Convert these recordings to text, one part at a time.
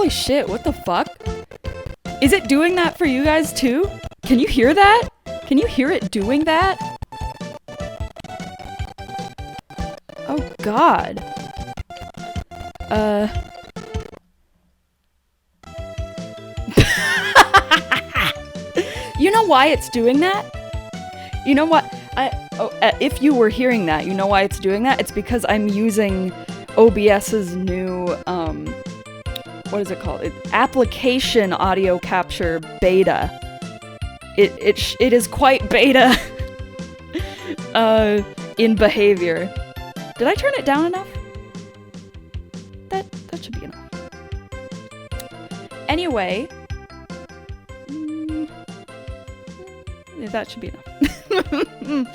Holy shit, what the fuck? Is it doing that for you guys too? Can you hear that? Can you hear it doing that? Oh god. You know why it's doing that? You know what? If you were hearing that, you know why it's doing that? It's because I'm using OBS's new, what is it called? Application audio capture beta. It is quite beta in behavior. Did I turn it down enough? That should be enough. Anyway, that should be enough.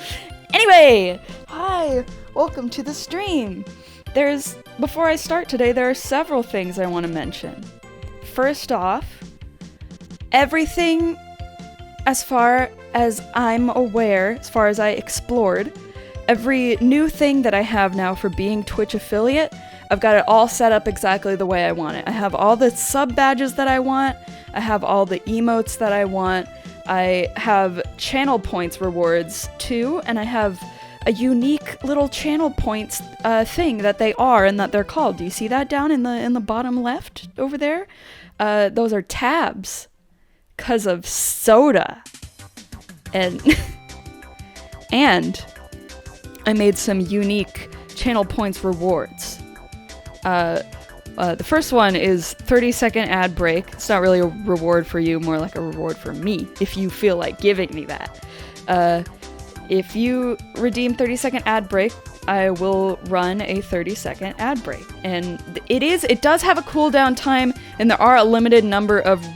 Anyway, hi, welcome to the stream. Before I start today, there are several things I want to mention. First off, everything, as far as I'm aware, as far as I explored, every new thing that I have now for being Twitch affiliate, I've got it all set up exactly the way I want it. I have all the sub badges that I want, I have all the emotes that I want, I have channel points rewards too, and I have a unique little channel points thing that they are and that they're called. Do you see that down in the bottom left over there? Those are tabs, 'cause of soda. And and I made some unique channel points rewards. The first one is 30-second ad break. It's not really a reward for you, more like a reward for me, if you feel like giving me that. If you redeem 30-second ad break, I will run a 30-second ad break. And it does have a cooldown time, and there are a limited number of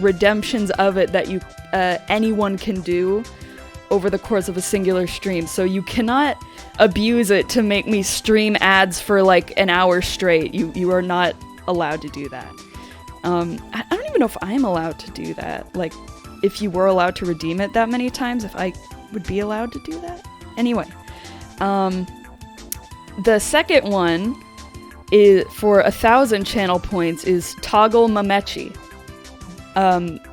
redemptions of it that anyone can do over the course of a singular stream. So you cannot abuse it to make me stream ads for like an hour straight. You are not allowed to do that. I don't even know if I'm allowed to do that. Like, if you were allowed to redeem it that many times, if I would be allowed to do that. Anyway, the second one is for 1,000 channel points is Toggle PEPPtchi.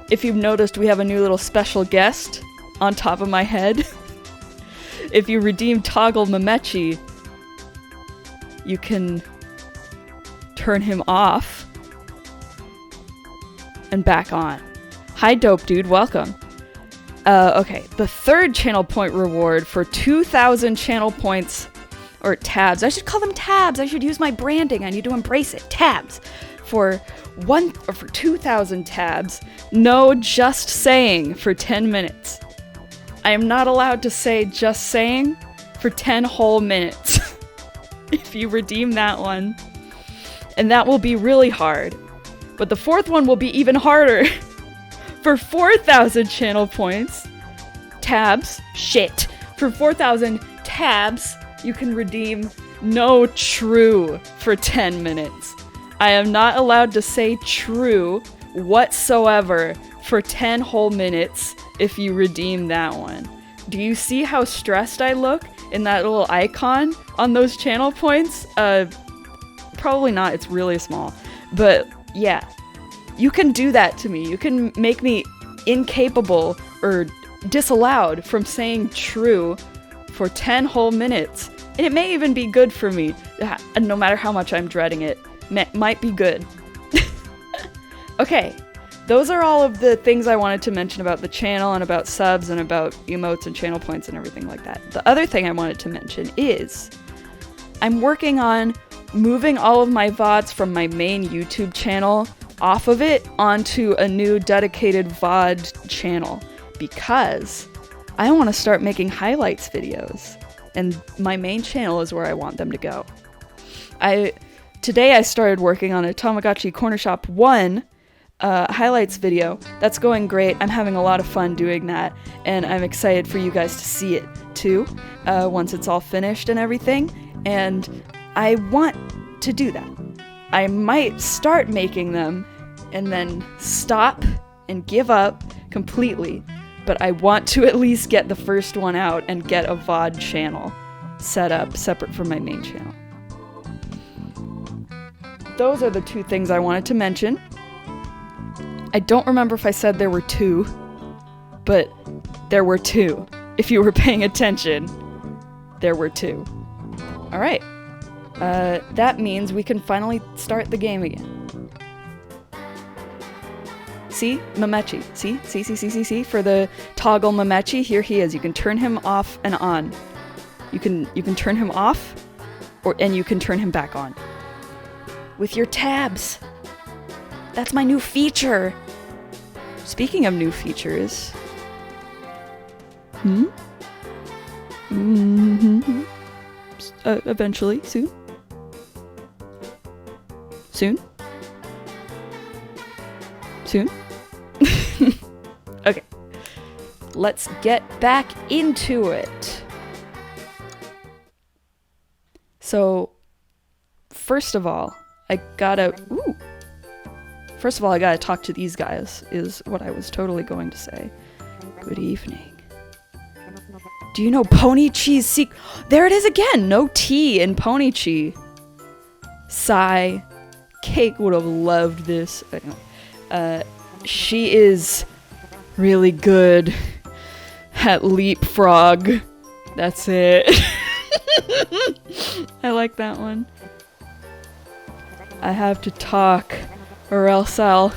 If you've noticed, we have a new little special guest on top of my head. If you redeem Toggle PEPPtchi, you can turn him off and back on. Hi, dope dude, welcome. Okay, the third channel point reward for 2,000 channel points, or tabs. I should call them tabs. I should use my branding. I need to embrace it. Tabs. For 2,000 tabs, no just saying for 10 minutes. I am not allowed to say just saying for 10 whole minutes. If you redeem that one. And that will be really hard. But the fourth one will be even harder. For 4,000 channel points, tabs, shit. For 4,000 tabs, you can redeem no true for 10 minutes. I am not allowed to say true whatsoever for 10 whole minutes if you redeem that one. Do you see how stressed I look in that little icon on those channel points? Probably not, it's really small. But yeah, you can do that to me. You can make me incapable or disallowed from saying true for 10 whole minutes. And it may even be good for me, no matter how much I'm dreading it. Might be good. Okay, those are all of the things I wanted to mention about the channel and about subs and about emotes and channel points and everything like that. The other thing I wanted to mention is I'm working on moving all of my VODs from my main YouTube channel off of it onto a new dedicated VOD channel because I want to start making highlights videos, and my main channel is where I want them to go. Today I started working on a Tamagotchi Corner Shop 1 highlights video. That's going great. I'm having a lot of fun doing that, and I'm excited for you guys to see it too once it's all finished and everything, and I want to do that. I might start making them and then stop and give up completely, but I want to at least get the first one out and get a VOD channel set up separate from my main channel. Those are the two things I wanted to mention. I don't remember if I said there were 2, but there were 2. If you were paying attention, there were 2. Alright. That means we can finally start the game again. See? Meppetchi. See? For the toggle Meppetchi, here he is. You can turn him off and on. You can turn him off, and you can turn him back on. With your tabs. That's my new feature. Speaking of new features... eventually, soon. Okay. Let's get back into it. So, first of all, I gotta talk to these guys, is what I was totally going to say. Good evening. Do you know PEPPtchi's secret? There it is again! No T in PEPPtchi. Sigh. Cake would have loved this. She is really good at leapfrog. That's it. I like that one. I have to talk, or else I'll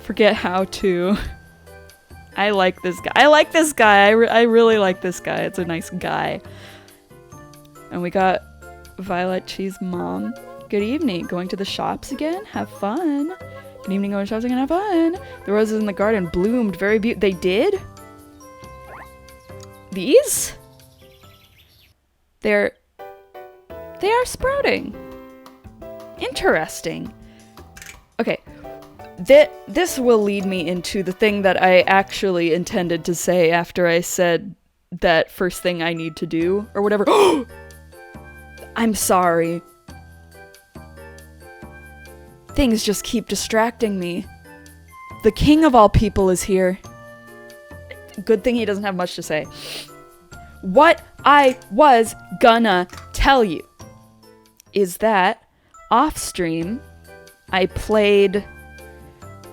forget how to. I like this guy. I really like this guy. It's a nice guy. And we got PEPPtchi's mom. Good evening. Going to the shops again? Have fun. Good evening. Going to shops again? Have fun. The roses in the garden bloomed very beautiful. They did? These? They are sprouting. Interesting. Okay. This will lead me into the thing that I actually intended to say after I said that first thing I need to do, or whatever. I'm sorry. Things just keep distracting me. The king of all people is here. Good thing he doesn't have much to say. What I was gonna tell you is that off stream, I played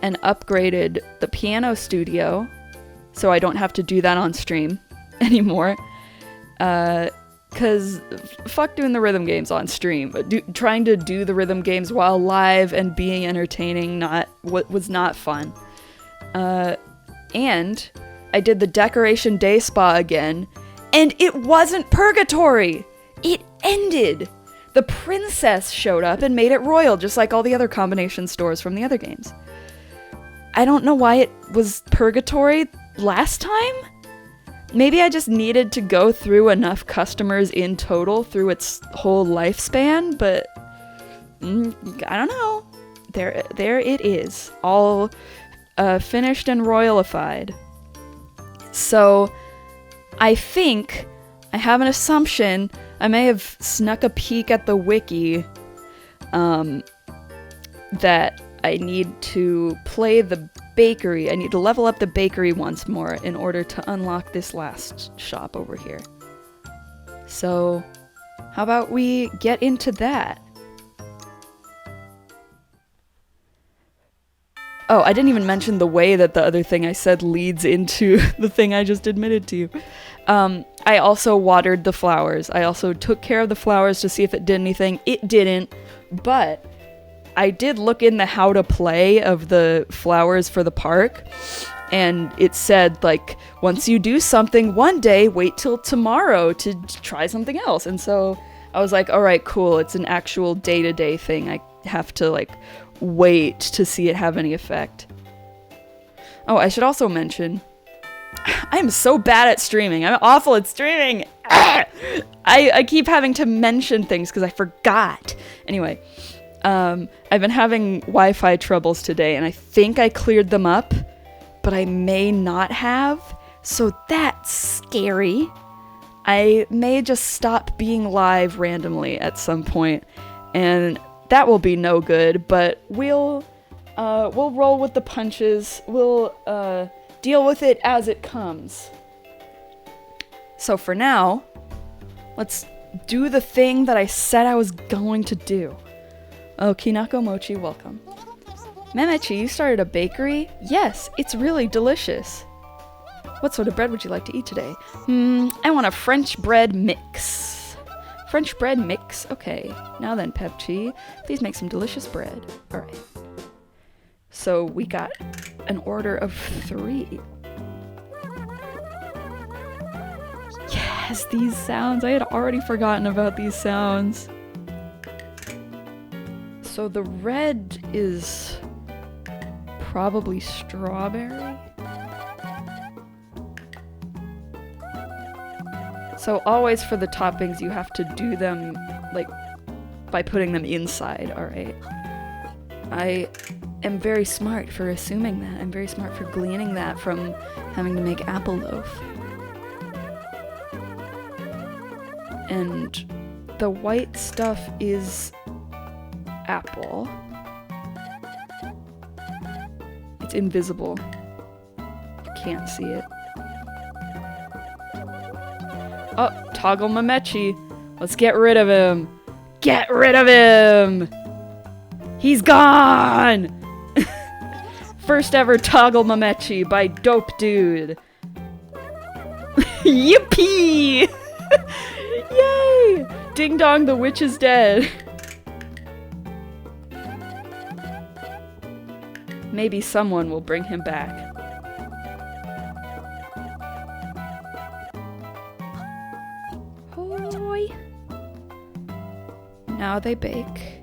and upgraded the piano studio, so I don't have to do that on stream anymore. Cause fuck doing the rhythm games on stream. Trying to do the rhythm games while live and being entertaining was not fun. And I did the Decoration Day Spa again, and it wasn't purgatory! It ended! The princess showed up and made it royal, just like all the other combination stores from the other games. I don't know why it was purgatory last time? Maybe I just needed to go through enough customers in total through its whole lifespan, but I don't know. There it is. All finished and royalified. So I think, I have an assumption, I may have snuck a peek at the wiki, that I need to play the bakery. I need to level up the bakery once more in order to unlock this last shop over here. So, how about we get into that? Oh, I didn't even mention the way that the other thing I said leads into the thing I just admitted to you. I also watered the flowers. I also took care of the flowers to see if it did anything. It didn't, but I did look in the how to play of the flowers for the park, and it said, like, once you do something one day, wait till tomorrow to try something else. And so I was like, alright, cool, it's an actual day-to-day thing. I have to, like, wait to see it have any effect. Oh, I should also mention, I am so bad at streaming. I'm awful at streaming. I keep having to mention things because I forgot. Anyway, I've been having Wi-Fi troubles today, and I think I cleared them up, but I may not have, so that's scary. I may just stop being live randomly at some point, and that will be no good, but we'll roll with the punches. We'll deal with it as it comes. So for now, let's do the thing that I said I was going to do. Oh, Kinako Mochi, welcome. PEPPtchi, you started a bakery? Yes, it's really delicious. What sort of bread would you like to eat today? I want a French bread mix. French bread mix? Okay. Now then, PEPPtchi, please make some delicious bread. Alright. So we got an order of 3. Yes, these sounds. I had already forgotten about these sounds. So the red is probably strawberry. So always for the toppings you have to do them like by putting them inside, alright? I am very smart for assuming that. I'm very smart for gleaning that from having to make apple loaf. And the white stuff is apple. It's invisible. You can't see it. Oh, Toggle PEPPtchi. Let's get rid of him. Get rid of him! He's gone! First ever Toggle PEPPtchi by Dope Dude. Yippee! Yay! Ding dong, the witch is dead. Maybe someone will bring him back. Hoi! Now they bake.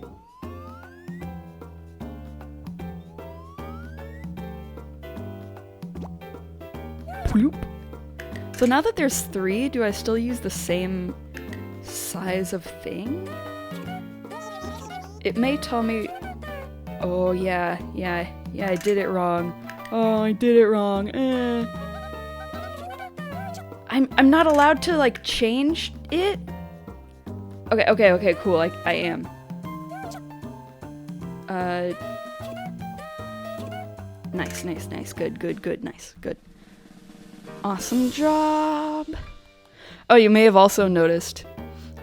Bloop. So now that there's 3, do I still use the same size of thing? It may tell me... Oh, yeah, I did it wrong. Oh, I did it wrong. I'm not allowed to, like, change it? Okay, cool, I am. Nice, good, nice, good. Awesome job! Oh, you may have also noticed,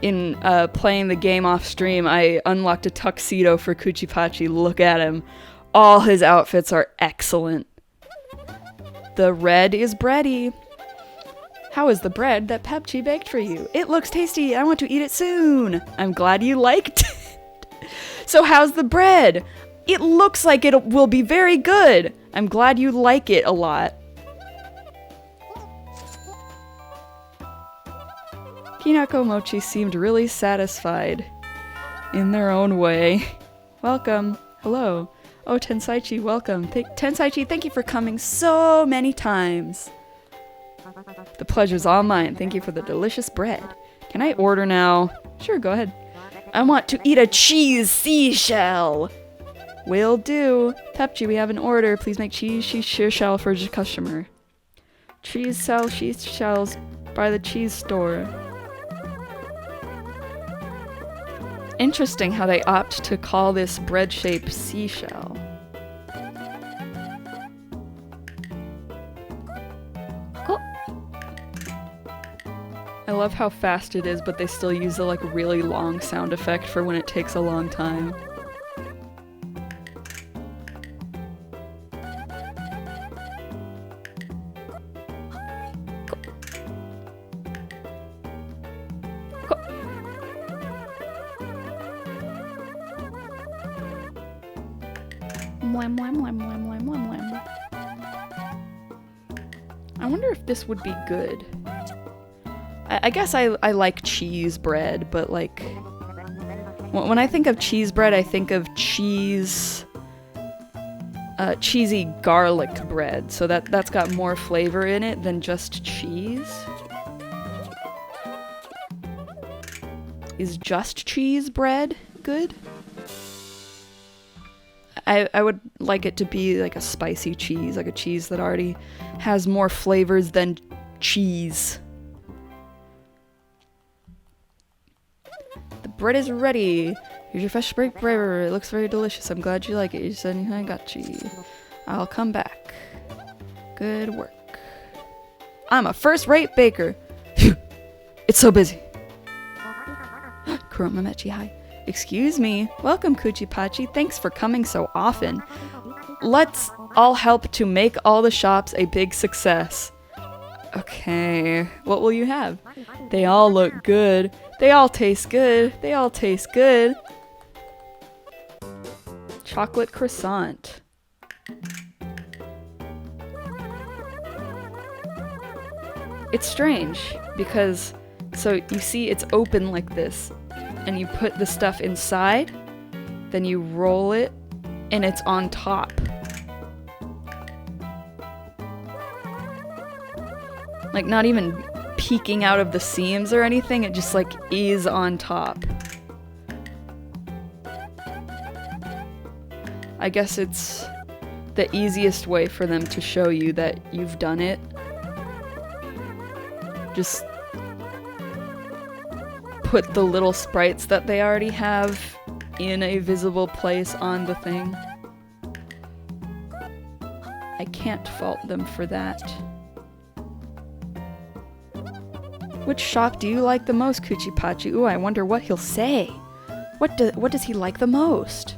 in playing the game off stream, I unlocked a tuxedo for PEPPtchi. Look at him. All his outfits are excellent. The red is bready. How is the bread that PEPPtchi baked for you? It looks tasty. I want to eat it soon. I'm glad you liked it. So how's the bread? It looks like it will be very good. I'm glad you like it a lot. Kinako Mochi seemed really satisfied in their own way. Welcome. Hello. Oh, Tensaichi, welcome. Tensaichi, thank you for coming so many times. The pleasure's all mine. Thank you for the delicious bread. Can I order now? Sure, go ahead. I want to eat a cheese seashell. Will do. PEPPtchi, we have an order. Please make cheese seashell for the customer. Cheese seashells by the cheese store. Interesting how they opt to call this bread-shaped seashell. Cool. I love how fast it is, but they still use the like really long sound effect for when it takes a long time. I wonder if this would be good. I guess I like cheese bread, but like when I think of cheese bread, I think of cheesy garlic bread. So that's got more flavor in it than just cheese. Is just cheese bread good? I would like it to be like a spicy cheese, like a cheese that already has more flavors than cheese. The bread is ready. Here's your fresh baked bread. It looks very delicious. I'm glad you like it. You said I got you. I'll come back. Good work. I'm a first-rate baker. Phew. It's so busy. Kuroma Mechi, hi. Excuse me. Welcome, PEPPtchi. Thanks for coming so often. Let's all help to make all the shops a big success. Okay, what will you have? They all look good. They all taste good. They all taste good. Chocolate croissant. It's strange because, so you see it's open like this, and you put the stuff inside, then you roll it, and it's on top. Like not even peeking out of the seams or anything, it just like is on top. I guess it's the easiest way for them to show you that you've done it. Just put the little sprites that they already have in a visible place on the thing. I can't fault them for that. Which shop do you like the most, PEPPtchi? Ooh, I wonder what he'll say. What does he like the most?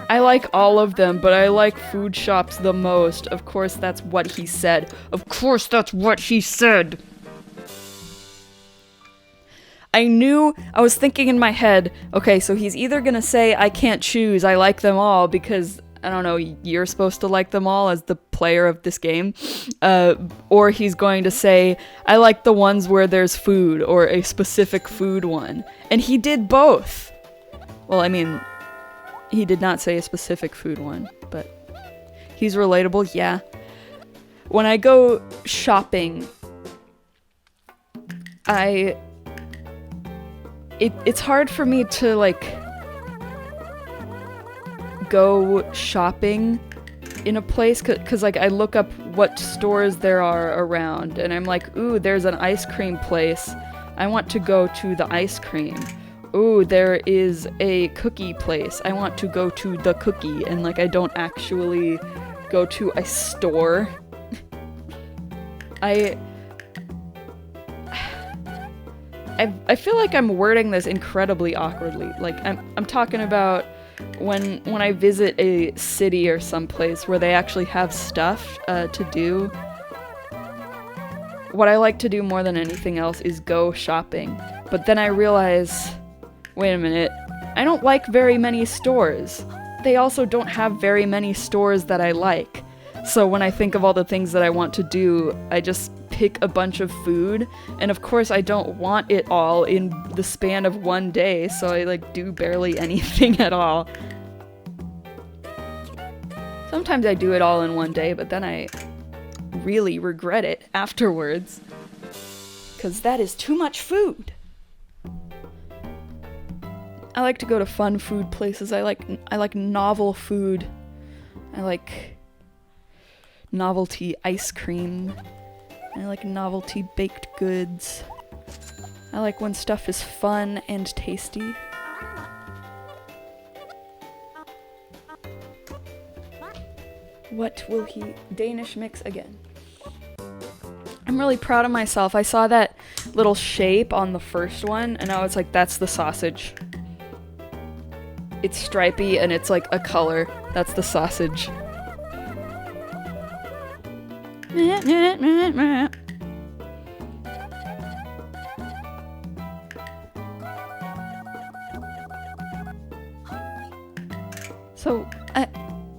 I like all of them, but I like food shops the most. Of course, that's what he said. Of course, that's what he said. I knew, I was thinking in my head, okay, so he's either gonna say, I can't choose, I like them all, because, I don't know, you're supposed to like them all as the player of this game, or he's going to say, I like the ones where there's food, or a specific food one. And he did both. Well, I mean, he did not say a specific food one, but he's relatable, yeah. When I go shopping, it's hard for me to, like, go shopping in a place, cause like, I look up what stores there are around, and I'm like, ooh, there's an ice cream place. I want to go to the ice cream. Ooh, there is a cookie place. I want to go to the cookie, and like, I don't actually go to a store. I feel like I'm wording this incredibly awkwardly. Like, I'm talking about when I visit a city or someplace where they actually have stuff to do. What I like to do more than anything else is go shopping. But then I realize, wait a minute, I don't like very many stores. They also don't have very many stores that I like. So when I think of all the things that I want to do, I just pick a bunch of food, and of course I don't want it all in the span of one day, so I like do barely anything at all. Sometimes I do it all in one day, but then I really regret it afterwards, because that is too much food. I like to go to fun food places. I like novel food. I like novelty ice cream. I like novelty baked goods. I like when stuff is fun and tasty. What will he... Danish mix again. I'm really proud of myself. I saw that little shape on the first one, and I was like, that's the sausage. It's stripy, and it's like a color. That's the sausage. So,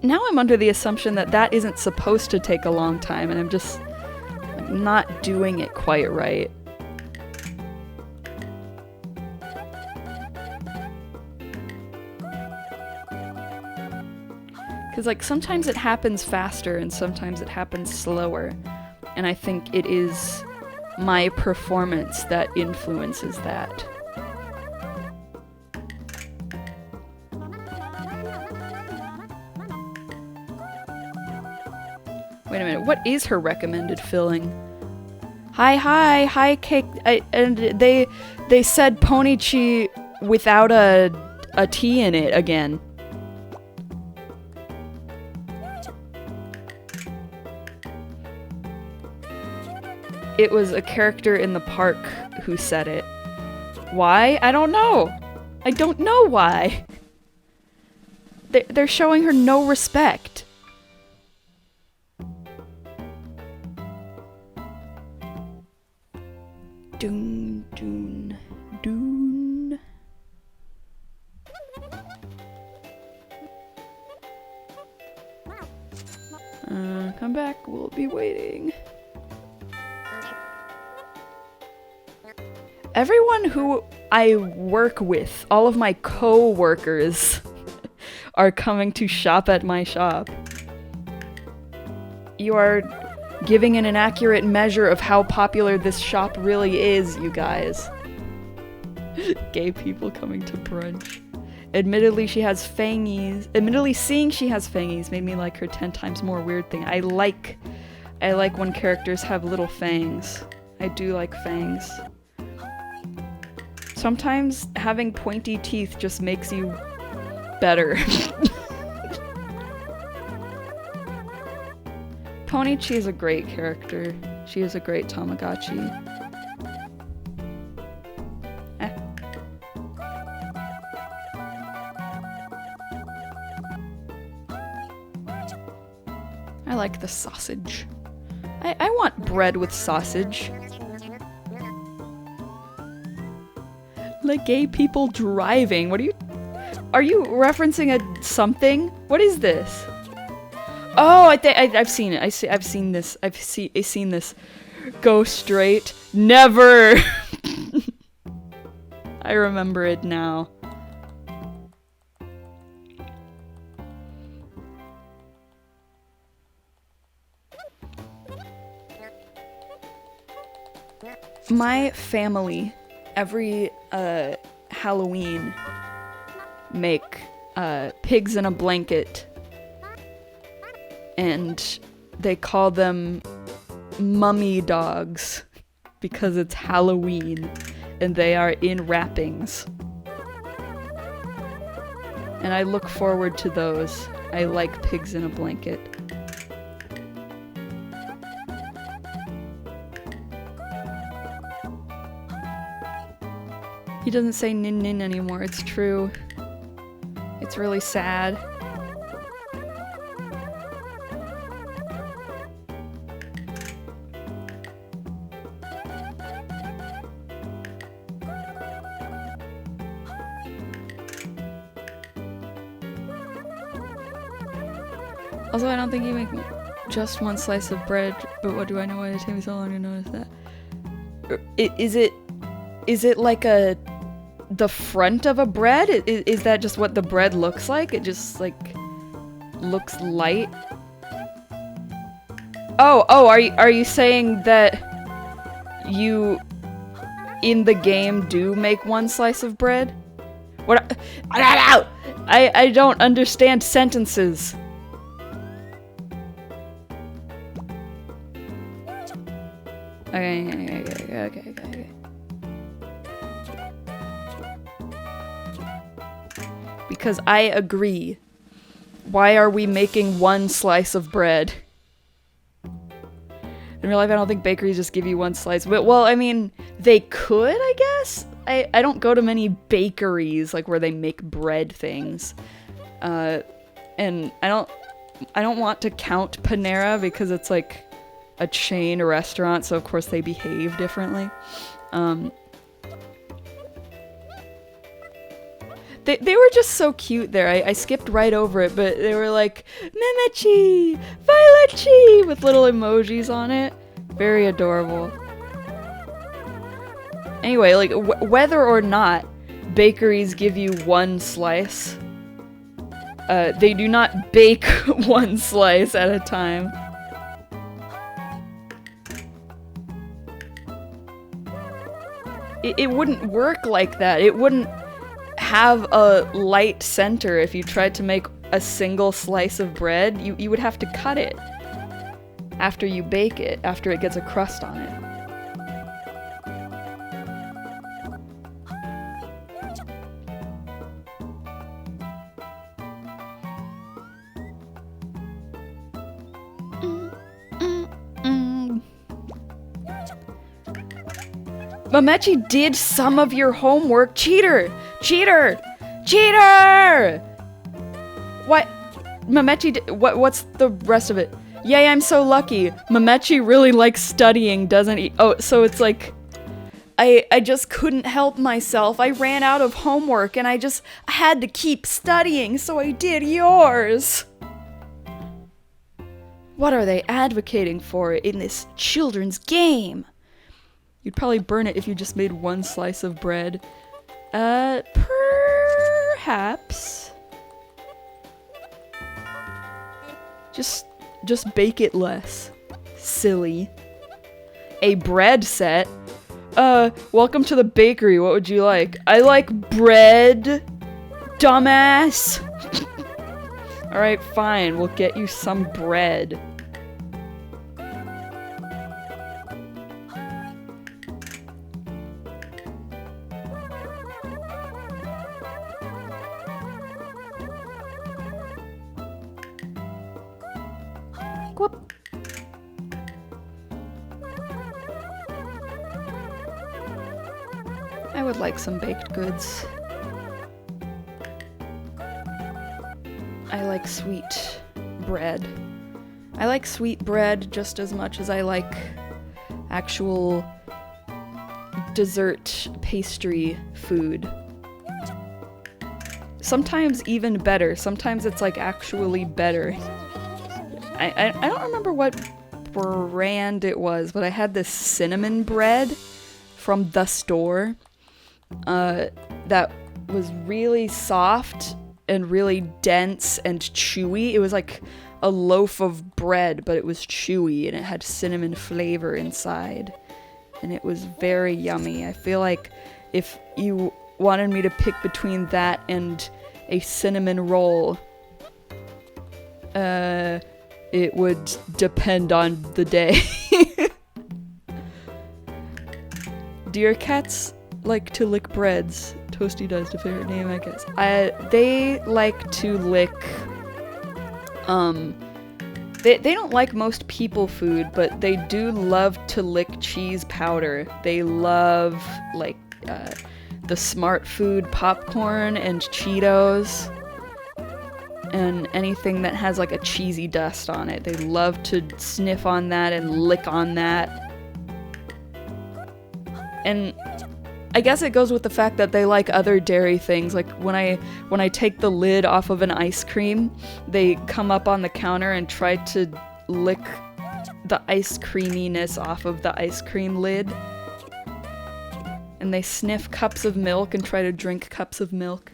now I'm under the assumption that that isn't supposed to take a long time, and I'm just like, not doing it quite right. Because, like, sometimes it happens faster and sometimes it happens slower. And I think it is my performance that influences that. Wait a minute, what is her recommended filling? Hi, cake. And they said PEPPtchi without a T in it again. It was a character in the park who said it. Why? I don't know. I don't know why. They're showing her no respect. Doon, doon, doon. Come back, we'll be waiting. Everyone who I work with, all of my co-workers, are coming to shop at my shop. You are giving an inaccurate measure of how popular this shop really is, you guys. Gay people coming to brunch. Admittedly, she has fangies. Admittedly, seeing she has fangies made me like her 10 times more. Weird thing. I like when characters have little fangs. I do like fangs. Sometimes having pointy teeth just makes you better. PEPPtchi is a great character. She is a great Tamagotchi. I like the sausage. I want bread with sausage. Like gay people driving. What are you... Are you referencing a something? What is this? Oh, I've seen it. I've seen this. I've seen this. Go straight. Never! I remember it now. My family, every Halloween, make pigs in a blanket, and they call them mummy dogs because it's Halloween and they are in wrappings. And I look forward to those. I like pigs in a blanket. He doesn't say nin nin anymore, it's true. It's really sad. Also, I don't think you make just one slice of bread, but what do I know? Why did it take me so long to notice that? Is it like the front of a bread? Is that just what the bread looks like? It just like looks light? Oh, are you saying that you in the game do make one slice of bread? What? I don't understand sentences. Okay. Because I agree. Why are we making one slice of bread? In real life, I don't think bakeries just give you one slice. But, well, I mean, they could, I guess? I don't go to many bakeries, like, where they make bread things. And I don't want to count Panera because it's, like, a chain restaurant, so of course they behave differently. They were just so cute there. I skipped right over it, but they were like, PEPPtchi! Violetchi! With little emojis on it. Very adorable. Anyway, like, whether or not bakeries give you one slice, they do not bake one slice at a time. It wouldn't work like that. It wouldn't have a light center. If you tried to make a single slice of bread, you would have to cut it after you bake it, after it gets a crust on it. PEPPtchi did some of your homework. Cheater! Cheater! Cheater! What? Memetchi, what's the rest of it? Yay, I'm so lucky. Memetchi really likes studying, doesn't he? Oh, so it's like, I just couldn't help myself. I ran out of homework and I had to keep studying, so I did yours. What are they advocating for in this children's game? You'd probably burn it if you just made one slice of bread. Perhaps. Just bake it less. Silly. A bread set? Welcome to the bakery. What would you like? I like bread, dumbass. Alright, fine. We'll get you some bread. Whoop. I would like some baked goods. I like sweet bread. I like sweet bread just as much as I like actual dessert pastry food. Sometimes even better. Sometimes it's like actually better. I don't remember what brand it was, but I had this cinnamon bread from the store that was really soft and really dense and chewy. It was like a loaf of bread, but it was chewy and it had cinnamon flavor inside. And it was very yummy. I feel like if you wanted me to pick between that and a cinnamon roll, it would depend on the day. Do your cats like to lick breads? Toasty does, the favorite name, I guess. They like to lick, they don't like most people food, but they do love to lick cheese powder. They love, like, the Smart Food popcorn and Cheetos. And anything that has like a cheesy dust on it. They love to sniff on that and lick on that. And I guess it goes with the fact that they like other dairy things. Like when I take the lid off of an ice cream, they come up on the counter and try to lick the ice creaminess off of the ice cream lid. And they sniff cups of milk and try to drink cups of milk.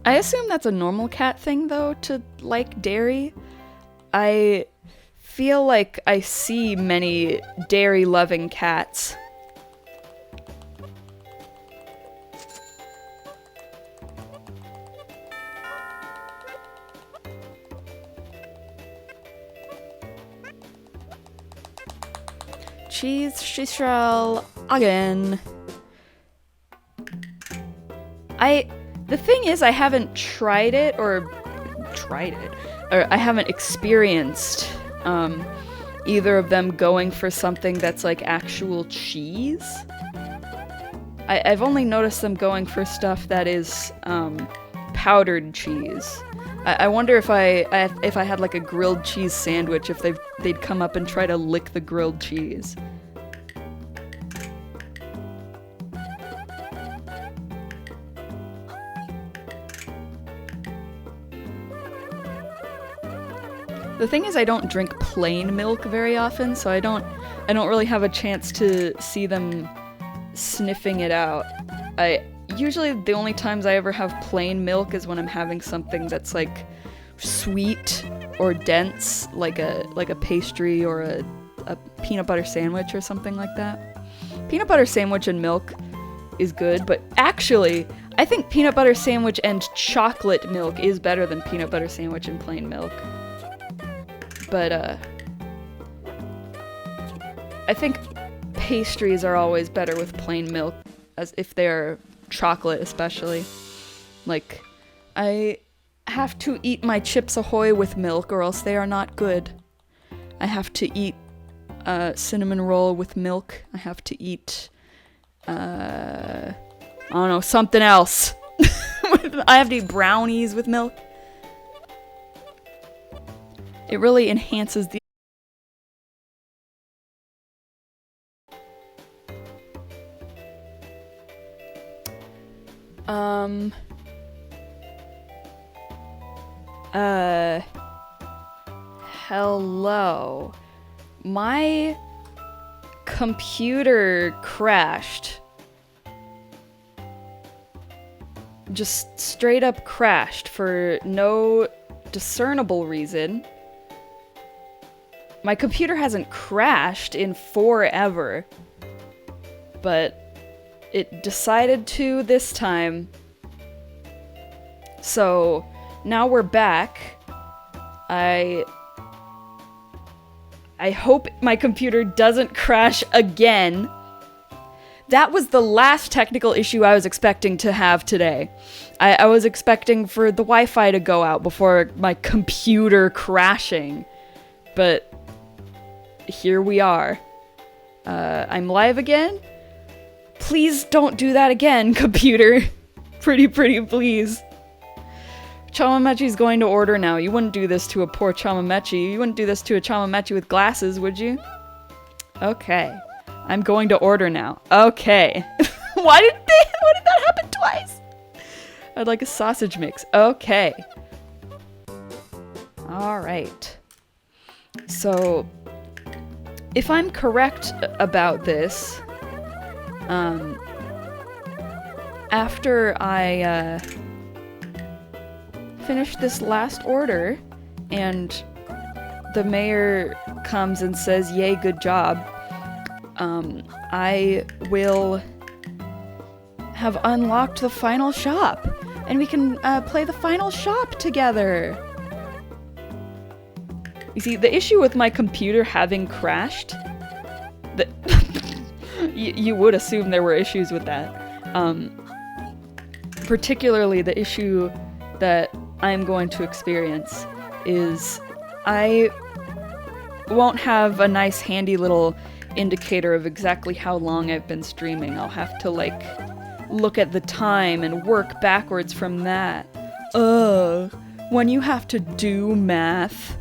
I assume that's a normal cat thing, though, to like dairy. I feel like I see many dairy-loving cats. Cheese shishral again. The thing is, I haven't tried it, or I haven't experienced either of them going for something that's like actual cheese. I've only noticed them going for stuff that is powdered cheese. I wonder if I had like a grilled cheese sandwich, if they'd come up and try to lick the grilled cheese. The thing is, I don't drink plain milk very often, so I don't really have a chance to see them sniffing it out. Usually the only times I ever have plain milk is when I'm having something that's like sweet or dense, like a pastry or a peanut butter sandwich or something like that. Peanut butter sandwich and milk is good, but actually, I think peanut butter sandwich and chocolate milk is better than peanut butter sandwich and plain milk. But, I think pastries are always better with plain milk, as if they're chocolate especially. Like, I have to eat my Chips Ahoy with milk or else they are not good. I have to eat cinnamon roll with milk. I have to eat, I don't know, something else. I have to eat brownies with milk. It really enhances the... Hello. My computer crashed. Just straight up crashed for no discernible reason. My computer hasn't crashed in forever, but it decided to this time. So now we're back. I hope my computer doesn't crash again. That was the last technical issue I was expecting to have today. I was expecting for the Wi-Fi to go out before my computer crashing. But here we are. I'm live again? Please don't do that again, computer. Pretty please. Chamamechi's going to order now. You wouldn't do this to a poor Chamamechi. You wouldn't do this to a Chamamechi with glasses, would you? Okay. I'm going to order now. Okay. Why did that happen twice? I'd like a sausage mix. Okay. Alright. So, if I'm correct about this, after I, finish this last order, and the mayor comes and says, yay, good job, I will have unlocked the final shop, and we can play the final shop together. You see, the issue with my computer having crashed, you would assume there were issues with that. Particularly the issue that I'm going to experience is I won't have a nice handy little indicator of exactly how long I've been streaming. I'll have to like look at the time and work backwards from that. When you have to do math.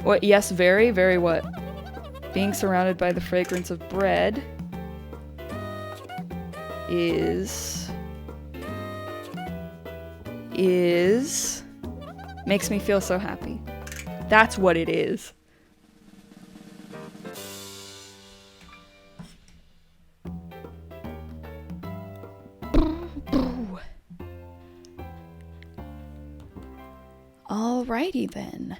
What? Yes, very what? Being surrounded by the fragrance of bread is makes me feel so happy. That's what it is. Alrighty then.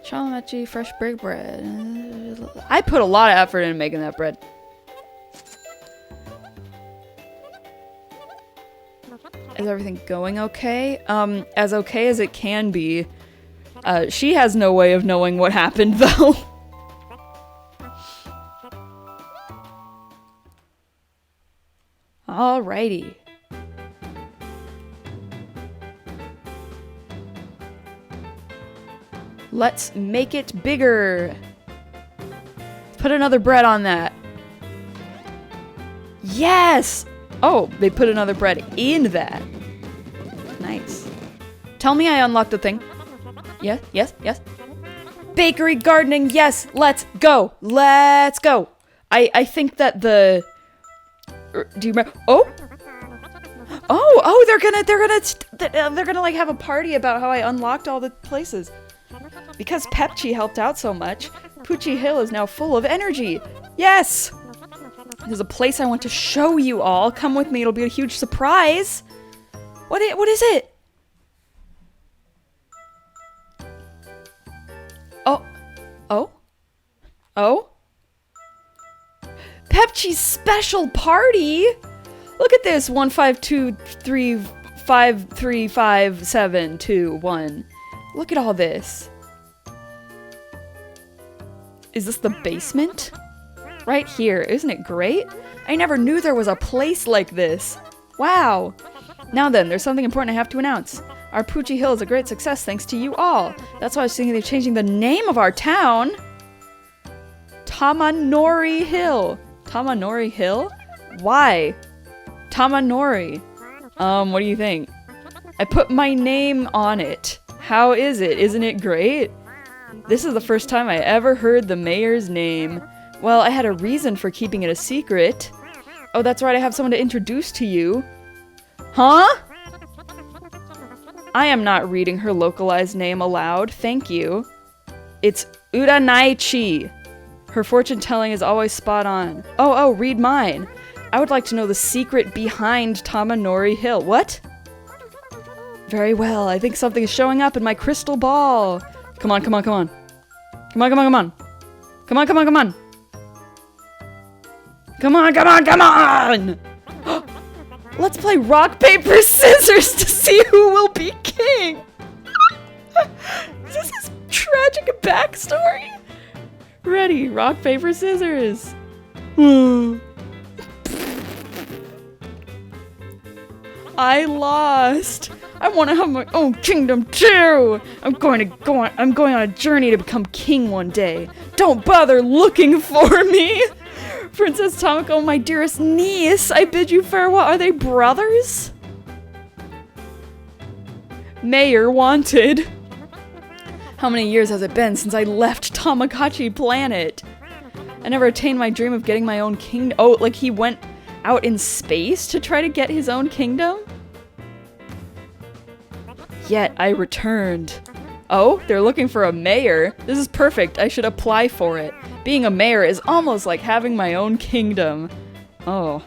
Chamamechi fresh baked bread. I put a lot of effort into making that bread. Is everything going okay? As okay as it can be. She has no way of knowing what happened, though. Alrighty. Let's make it bigger. Put another bread on that. Yes! Oh, they put another bread in that. Nice. Tell me I unlocked the thing. Yes. Bakery gardening, yes! Let's go! Let's go! I think that the... Do you remember? Oh, they're gonna like have a party about how I unlocked all the places. Because PEPPtchi helped out so much, PEPPtchi Hill is now full of energy. Yes! There's a place I want to show you all. Come with me, it'll be a huge surprise. What is it? Oh? PEPPtchi's special party? Look at this, 15235355721. Look at all this. Is this the basement? Right here, isn't it great? I never knew there was a place like this. Wow. Now then, there's something important I have to announce. Our PEPPtchi Hill is a great success thanks to you all. That's why I was thinking of changing the name of our town. Tamanori Hill. Tamanori Hill? Why? Tamanori. What do you think? I put my name on it. How is it? Isn't it great? This is the first time I ever heard the mayor's name. Well, I had a reason for keeping it a secret. Oh, that's right, I have someone to introduce to you. Huh? I am not reading her localized name aloud, thank you. It's Uranaichi. Her fortune-telling is always spot on. Oh, read mine. I would like to know the secret behind Tamanori Hill. What? Very well, I think something is showing up in my crystal ball. Come on, come on, come on. Come on, come on, come on. Come on, come on, come on. Come on, come on, come on! Let's play rock, paper, scissors to see who will be king! Is this his tragic backstory? Ready, rock, paper, scissors! I lost! I want to have my own kingdom too! I'm going on a journey to become king one day. Don't bother looking for me! Princess Tamako, my dearest niece, I bid you farewell. Are they brothers? Mayor wanted. How many years has it been since I left Tamagotchi planet? I never attained my dream of getting my own kingdom. Oh, like he went out in space to try to get his own kingdom? Yet I returned. Oh, they're looking for a mayor? This is perfect. I should apply for it. Being a mayor is almost like having my own kingdom. Oh.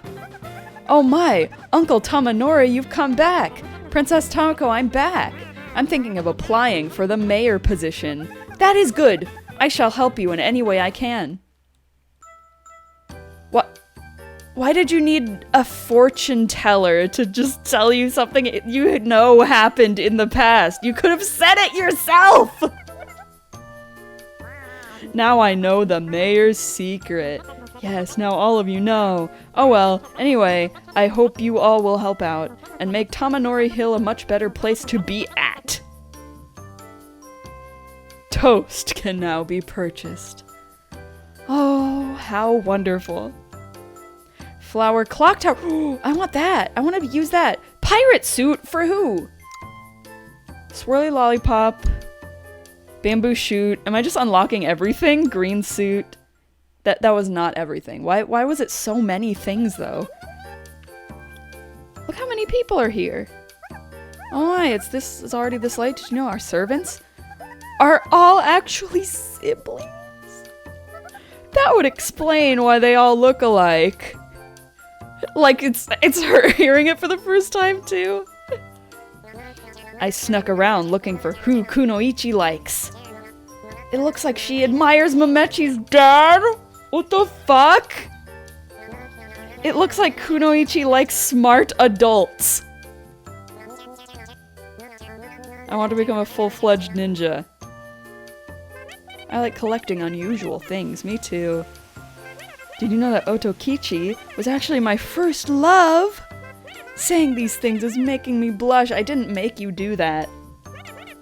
Oh my! Uncle Tamanori, you've come back! Princess Tamako, I'm back! I'm thinking of applying for the mayor position. That is good! I shall help you in any way I can. What? Why did you need a fortune teller to just tell you something you know happened in the past? You could have said it yourself! Now I know the mayor's secret. Yes, now all of you know. Oh well, anyway, I hope you all will help out and make Tamanori Hill a much better place to be at. Toast can now be purchased. Oh, how wonderful. Flower clock tower. Ooh, I want that. I want to use that. Pirate suit for who? Swirly lollipop. Bamboo shoot. Am I just unlocking everything? Green suit. That was not everything. Why was it so many things though? Look how many people are here. Oh my, it's already this late. Did you know our servants are all actually siblings? That would explain why they all look alike. Like it's her hearing it for the first time too. I snuck around looking for who Kunoichi likes. It looks like she admires Mamechi's dad? What the fuck? It looks like Kunoichi likes smart adults. I want to become a full-fledged ninja. I like collecting unusual things, me too. Did you know that Otokichi was actually my first love? Saying these things is making me blush. I didn't make you do that.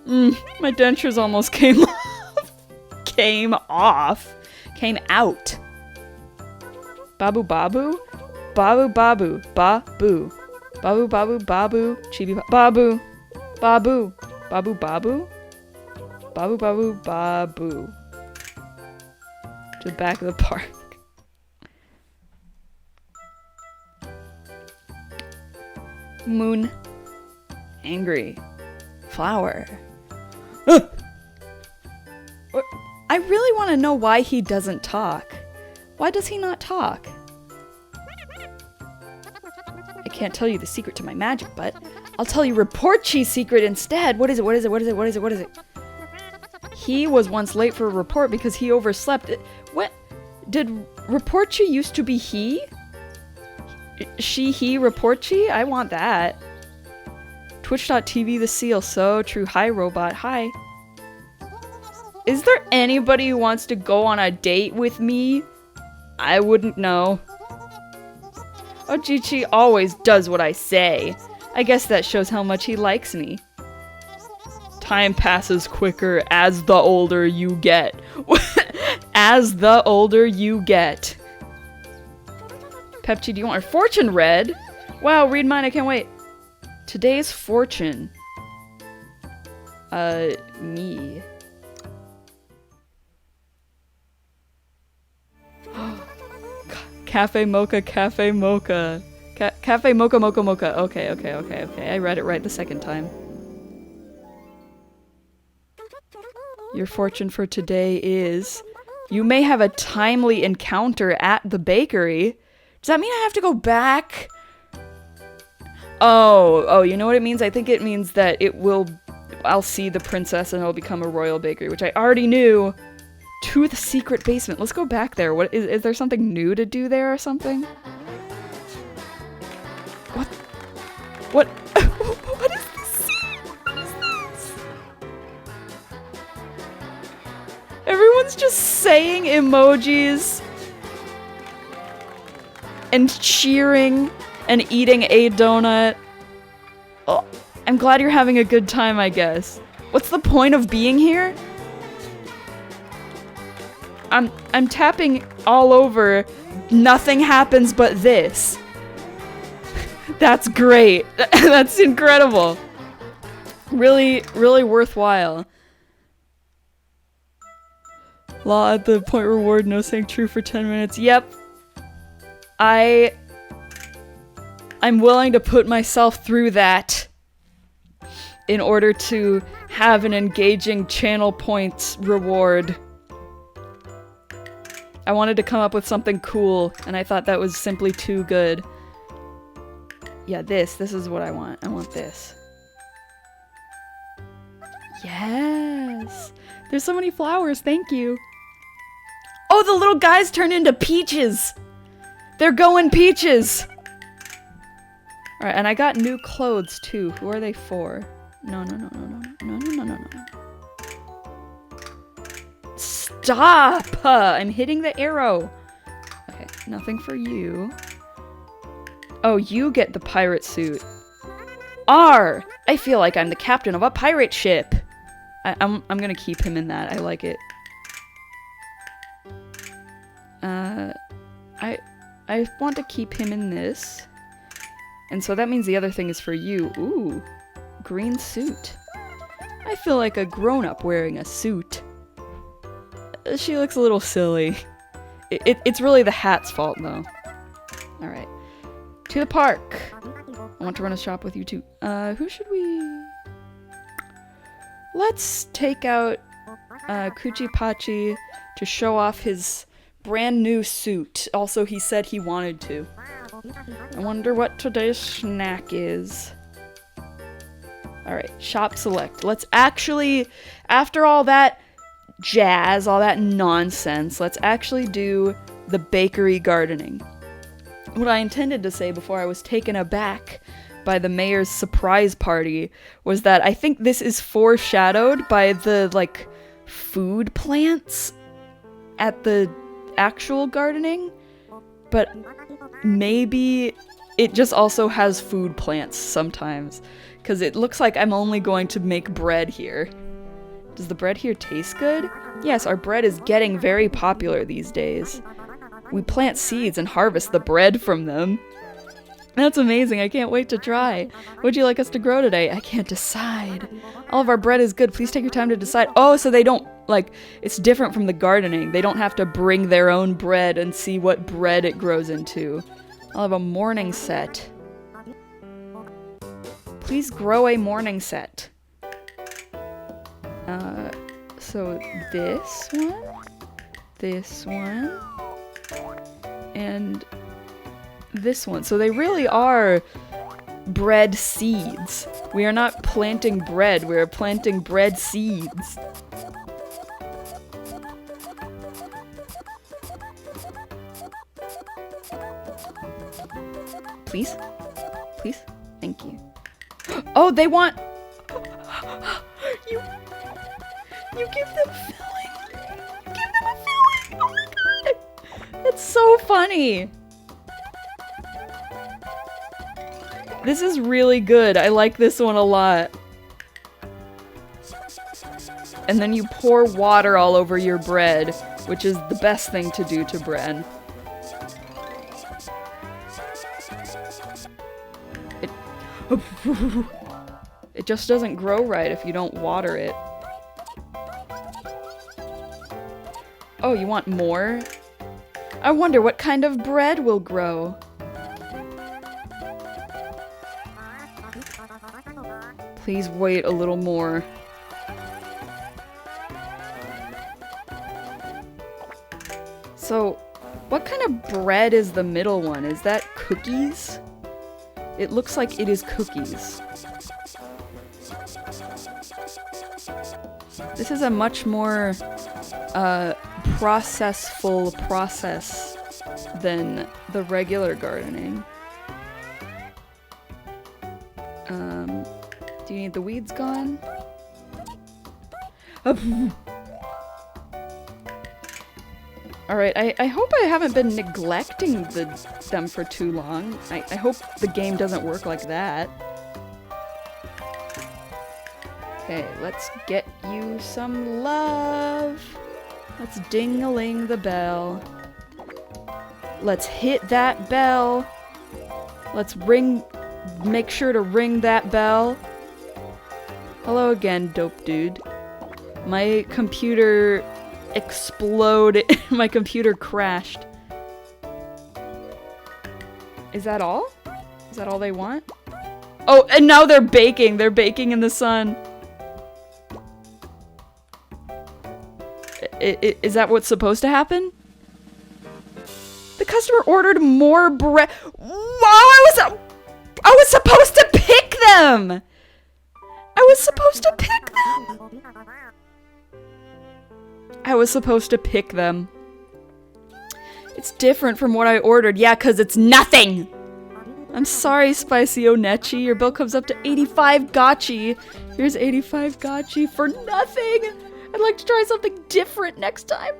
My dentures almost came off. Came out. Babu babu? Babu babu. Babu. Babu babu babu. Chibi babu. Babu. Babu babu? Babu babu babu. To the back of the park. Moon. Angry. Flower. I really want to know why he doesn't talk. Why does he not talk? I can't tell you the secret to my magic, but I'll tell you PEPPtchi's secret instead. What is it? What is it? What is it? What is it? What is it? He was once late for a report because he overslept. What? Did PEPPtchi used to be he? She, he, PEPPtchi? I want that. Twitch.tv the seal. So true. Hi, robot. Hi. Is there anybody who wants to go on a date with me? I wouldn't know. Ojichi always does what I say. I guess that shows how much he likes me. Time passes quicker as the older you get. As the older you get. PEPPtchi, do you want our fortune read? Wow, read mine, I can't wait. Today's fortune. Me. Cafe mocha, cafe mocha. Cafe mocha, mocha, mocha. Okay, okay, okay, okay. I read it right the second time. Your fortune for today is... You may have a timely encounter at the bakery. Does that mean I have to go back? Oh, you know what it means? I think it means that it will... I'll see the princess and it'll become a royal bakery, which I already knew. To the secret basement. Let's go back there. What is there something new to do there or something? What? What? What is this? What is this? Everyone's just saying emojis and cheering and eating a donut. Oh, I'm glad you're having a good time, I guess. What's the point of being here? I'm tapping all over. Nothing happens but this. That's great. That's incredible. Really, really worthwhile. Law at the point reward, no saying true for 10 minutes. Yep. I'm willing to put myself through that in order to have an engaging channel points reward. I wanted to come up with something cool, and I thought that was simply too good. Yeah, this is what I want. I want this. Yes! There's so many flowers, thank you! Oh, the little guys turned into peaches! They're going peaches! Alright, and I got new clothes too. Who are they for? No. Stop! I'm hitting the arrow. Okay, nothing for you. Oh, you get the pirate suit. R! I feel like I'm the captain of a pirate ship. I'm gonna keep him in that. I like it. I want to keep him in this. And so that means the other thing is for you. Ooh, green suit. I feel like a grown-up wearing a suit. She looks a little silly. It's really the hat's fault, though. Alright. To the park! I want to run a shop with you, too. Who should we... Let's take out PEPPtchi to show off his brand new suit. Also, he said he wanted to. I wonder what today's snack is. Alright, shop select. Let's actually, after all that jazz, all that nonsense, let's actually do the bakery gardening. What I intended to say before I was taken aback by the mayor's surprise party was that I think this is foreshadowed by the, like, food plants at the actual gardening, but maybe it just also has food plants sometimes, because it looks like I'm only going to make bread here. Does the bread here taste good? Yes, our bread is getting very popular these days. We plant seeds and harvest the bread from them. That's amazing, I can't wait to try. What would you like us to grow today? I can't decide. All of our bread is good, please take your time to decide. Oh, so they don't, like, it's different from the gardening. They don't have to bring their own bread and see what bread it grows into. I'll have a morning set. Please grow a morning set. So this one, and this one. So they really are bread seeds. We are not planting bread, we are planting bread seeds. Please? Please? Thank you. Oh, they want... You give them filling! You give them a filling! Oh my god! That's so funny! This is really good. I like this one a lot. and then you pour water all over your bread, which is the best thing to do to bread. It just doesn't grow right if you don't water it. Oh, you want more? I wonder what kind of bread will grow. Please wait a little more. So, what kind of bread is the middle one? Is that cookies? It looks like it is cookies. This is a much more processful process than the regular gardening. Do you need the weeds gone? Alright, I hope I haven't been neglecting them for too long. I hope the game doesn't work like that. Okay, let's get you some love. Let's ding-a-ling the bell. Let's hit that bell. Let's make sure to ring that bell. Hello again, dope dude. My computer exploded. My computer crashed. Is that all? Is that all they want? Oh, and now they're baking. They're baking in the sun. Is that what's supposed to happen? The customer ordered more bread. Wow, I was supposed to pick them! I was supposed to pick them! I was supposed to pick them. It's different from what I ordered. Yeah, because it's nothing! I'm sorry, Spicy Onechi. Your bill comes up to 85 gotchi. Here's 85 gotchi for nothing! I'd like to try something different next time.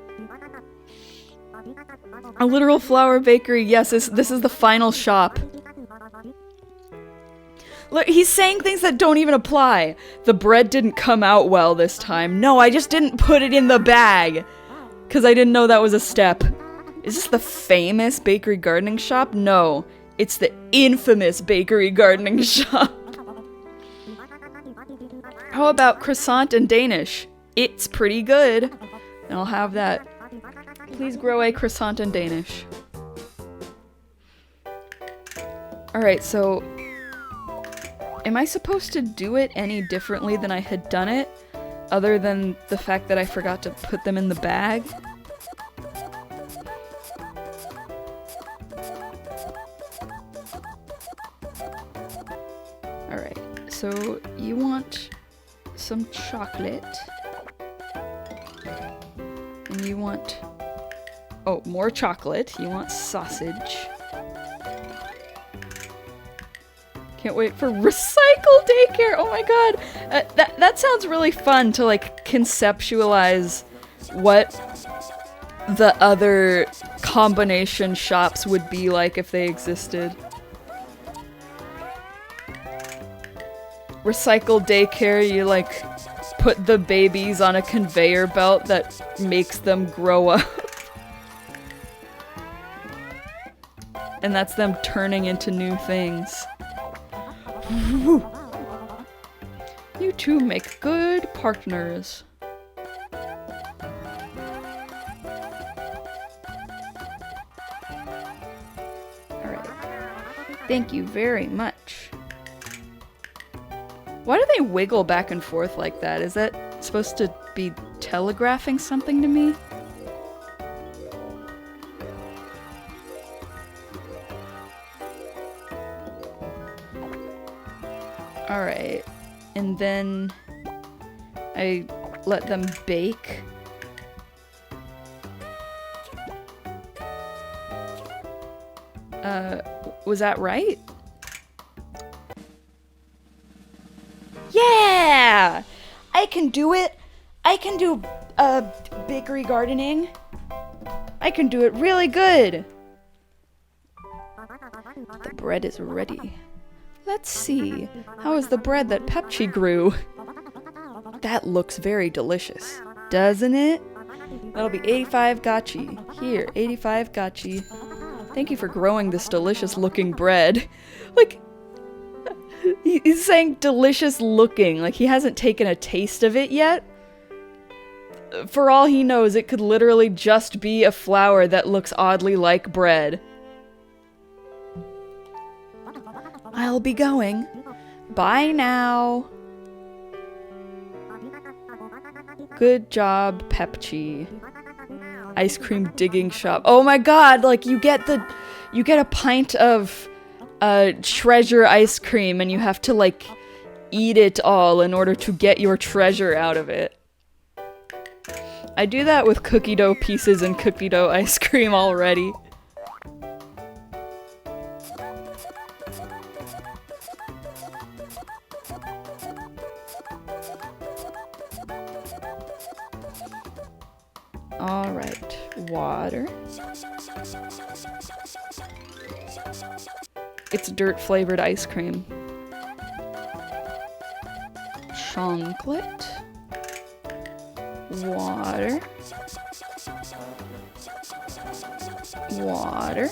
A literal flour bakery. Yes, this is the final shop. Look, he's saying things that don't even apply. The bread didn't come out well this time. No, I just didn't put it in the bag. Because I didn't know that was a step. Is this the famous bakery gardening shop? No, it's the infamous bakery gardening shop. How about croissant and Danish? It's pretty good. And I'll have that. Please grow a croissant and Danish. Alright, so am I supposed to do it any differently than I had done it? Other than the fact that I forgot to put them in the bag? Alright, so you want some chocolate. And you want... oh, more chocolate. You want sausage. Can't wait for recycle daycare! Oh my god! That sounds really fun to, like, conceptualize what the other combination shops would be like if they existed. Recycle daycare, you, like, put the babies on a conveyor belt that makes them grow up. And that's them turning into new things. You two make good partners. Alright. Thank you very much. Why do they wiggle back and forth like that? Is that supposed to be telegraphing something to me? Alright, and then I let them bake. Was that right? Yeah! I can do it! I can do, bakery gardening. I can do it really good! The bread is ready. Let's see. How is the bread that PEPPtchi grew? That looks very delicious, doesn't it? That'll be 85 gotchi. Here, 85 gotchi. Thank you for growing this delicious looking bread. Like, he's saying delicious looking, like he hasn't taken a taste of it yet. For all he knows, it could literally just be a flour that looks oddly like bread. I'll be going. Bye now. Good job, PEPPtchi. Ice cream digging shop. Oh my god, like you get a pint of treasure ice cream and you have to like eat it all in order to get your treasure out of it. I do that with cookie dough pieces and cookie dough ice cream already. Alright, water. It's dirt flavored ice cream. Chocolate. Water. Water.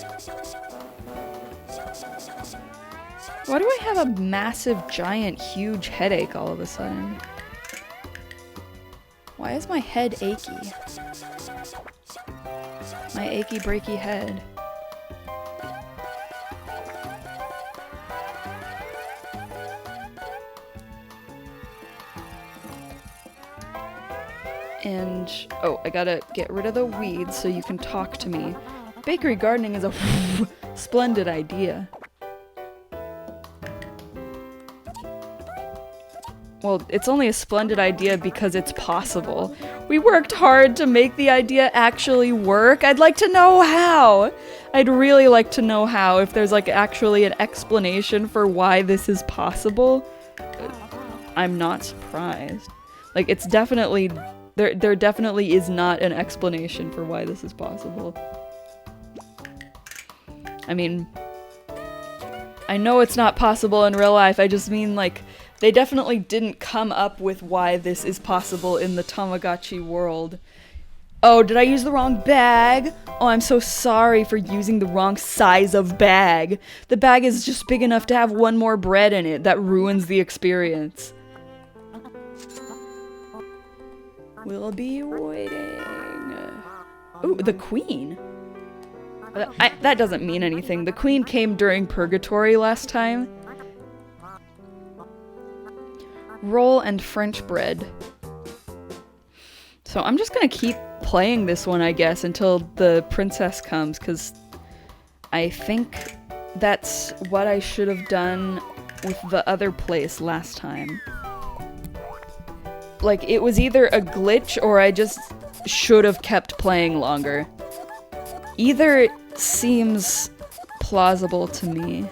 Why do I have a massive, giant, huge headache all of a sudden? Why is my head achy? My achy breaky head. And, oh, I gotta get rid of the weeds so you can talk to me. Bakery gardening is a splendid idea. Well, it's only a splendid idea because it's possible. We worked hard to make the idea actually work. I'd like to know how. I'd really like to know how, if there's like actually an explanation for why this is possible. I'm not surprised. Like, it's definitely, there definitely is not an explanation for why this is possible. I mean, I know it's not possible in real life, I just mean like, they definitely didn't come up with why this is possible in the Tamagotchi world. Oh, did I use the wrong bag? Oh, I'm so sorry for using the wrong size of bag. The bag is just big enough to have one more bread in it. That ruins the experience. We'll be waiting. Ooh, the queen. That doesn't mean anything. The queen came during purgatory last time. Roll and French bread. So I'm just gonna keep playing this one, I guess, until the princess comes, because I think that's what I should have done with the other place last time. Like, it was either a glitch or I just should have kept playing longer. Either seems plausible to me.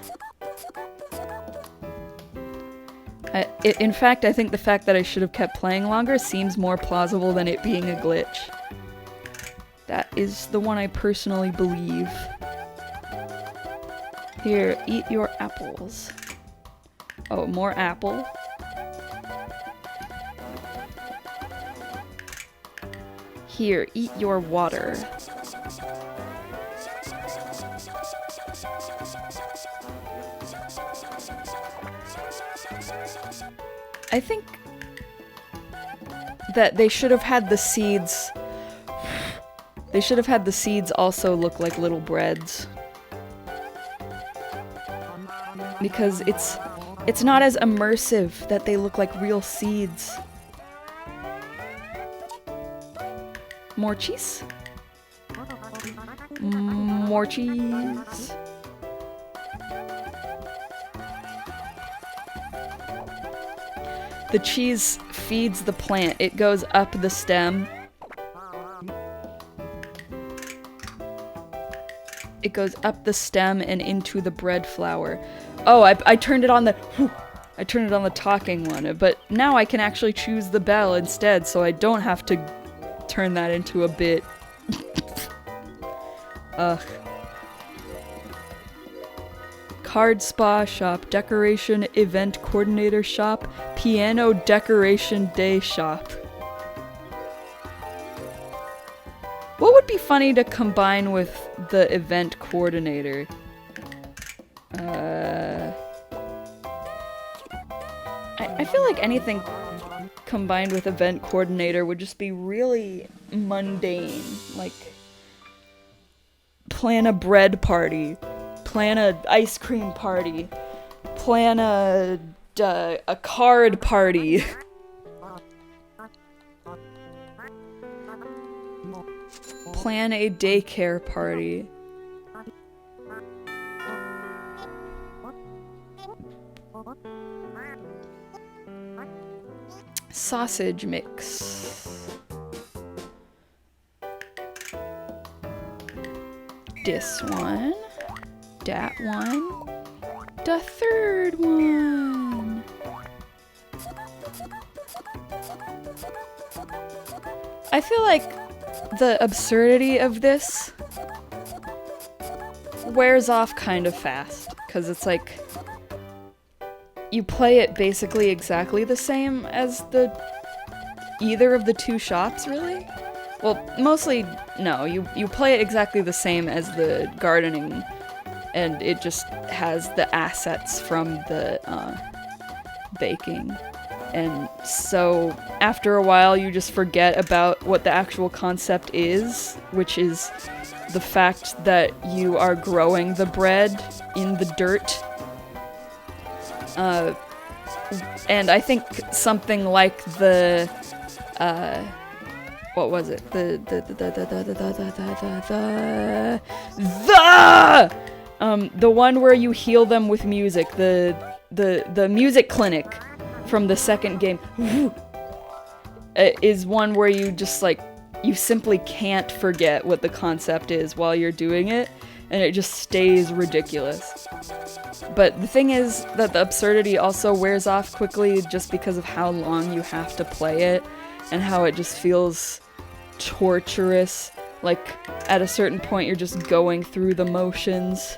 In fact, I think the fact that I should have kept playing longer seems more plausible than it being a glitch. That is the one I personally believe. Here, eat your apples. Oh, more apple. Here, eat your water. I think that they should have had the seeds. They should have had the seeds also look like little breads. Because it's not as immersive that they look like real seeds. More cheese? More cheese. The cheese feeds the plant. It goes up the stem. It goes up the stem and into the bread flour. Oh, I turned it on the... I turned it on the talking one, but now I can actually choose the bell instead, so I don't have to turn that into a bit. Ugh. card spa shop, decoration event coordinator shop, piano decoration day shop. What would be funny to combine with the event coordinator? I feel like anything combined with event coordinator would just be really mundane. Like, plan a bread party, plan a ice cream party, plan a card party. Plan a daycare party. Sausage mix. This one. That one. The third one. I feel like the absurdity of this wears off kind of fast, because it's like you play it basically exactly the same as either of the two shops, really? Well, mostly, no, you play it exactly the same as the gardening, and it just has the assets from the baking. And so, after a while, you just forget about what the actual concept is, which is the fact that you are growing the bread in the dirt. And I think something like the, what was it? The one where you heal them with music, the music clinic from the second game, is one where you just, like, you simply can't forget what the concept is while you're doing it, and it just stays ridiculous. But the thing is that the absurdity also wears off quickly just because of how long you have to play it, and how it just feels torturous. Like, at a certain point you're just going through the motions.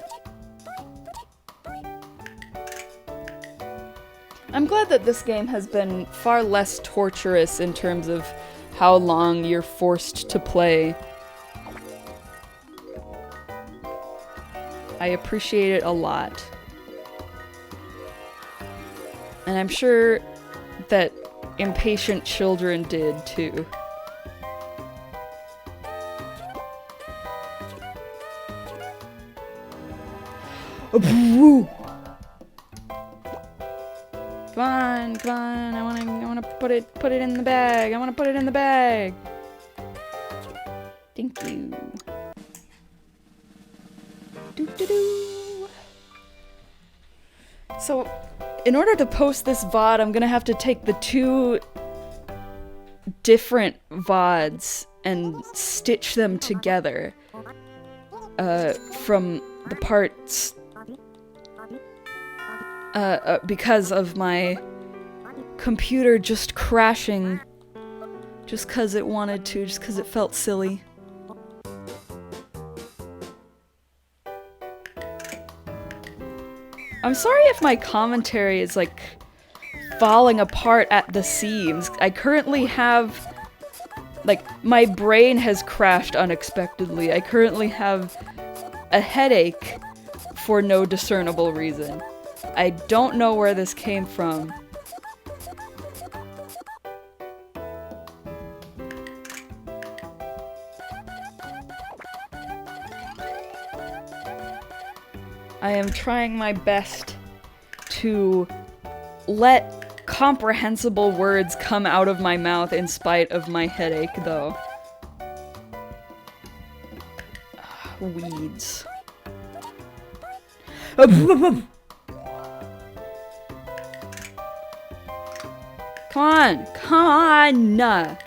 I'm glad that this game has been far less torturous in terms of how long you're forced to play. I appreciate it a lot. And I'm sure that impatient children did too. Come on, come on, I wanna put it in the bag. I wanna put it in the bag. Thank you. Doo-doo-doo. So, in order to post this VOD, I'm gonna have to take the two different VODs and stitch them together. From the parts because of my computer just crashing just cause it wanted to, just cause it felt silly. I'm sorry if my commentary is like falling apart at the seams. I currently have, like, my brain has crashed unexpectedly. I currently have a headache for no discernible reason. I don't know where this came from. I am trying my best to let comprehensible words come out of my mouth in spite of my headache, though. Weeds. Come on! Come on! Alright.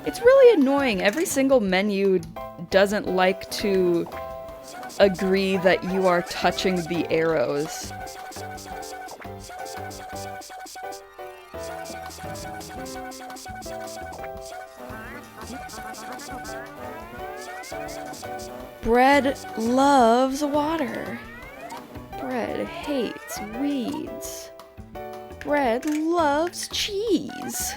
It's really annoying. Every single menu doesn't like to agree that you are touching the arrows. Bread loves water. Bread hates weeds. Bread loves cheese.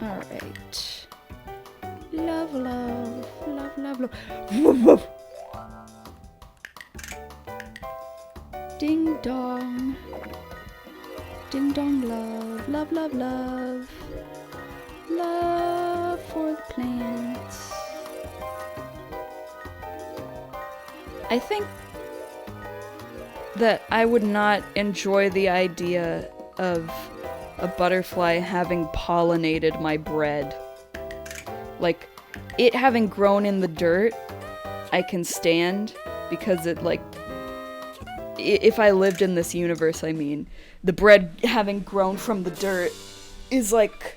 Alright. Love, love, love, love, love. Woof, woof. Ding dong. Ding dong love, love, love, love. Love for the plants. I think that I would not enjoy the idea of a butterfly having pollinated my bread. Like, it having grown in the dirt, I can stand, because it, like, if I lived in this universe, I mean, the bread having grown from the dirt is like,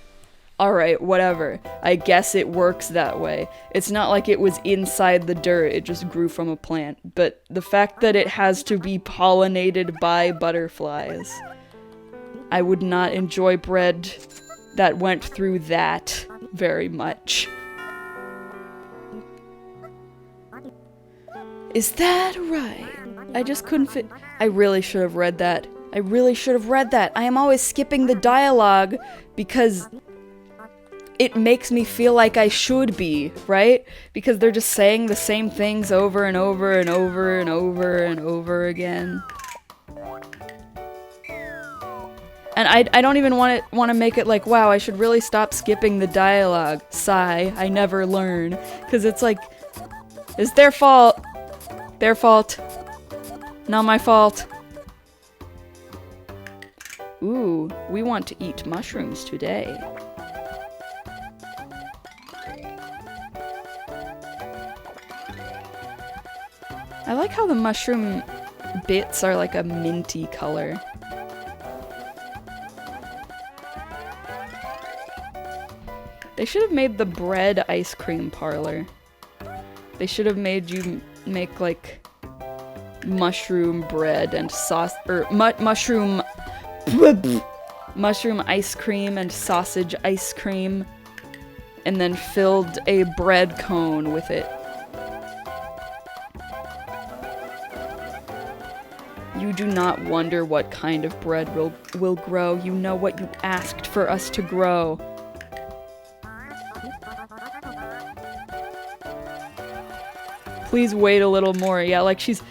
alright, whatever. I guess it works that way. It's not like it was inside the dirt, it just grew from a plant. But the fact that it has to be pollinated by butterflies, I would not enjoy bread that went through that very much. Is that right? I just couldn't fit. I really should have read that. I really should have read that. I am always skipping the dialogue because it makes me feel like I should be, right? Because they're just saying the same things over and over and over and over and over again. And I don't even want to make it like, wow, I should really stop skipping the dialogue. Sigh, I never learn. Because it's like, it's their fault. Their fault. Not my fault. Ooh, we want to eat mushrooms today. I like how the mushroom bits are like a minty color. They should have made the bread ice cream parlor. They should have made you make like mushroom bread and sauce, or mushroom ice cream and sausage ice cream, and then filled a bread cone with it. You do not wonder what kind of bread will grow. You know what you asked for us to grow. Please wait a little more. Yeah, like she's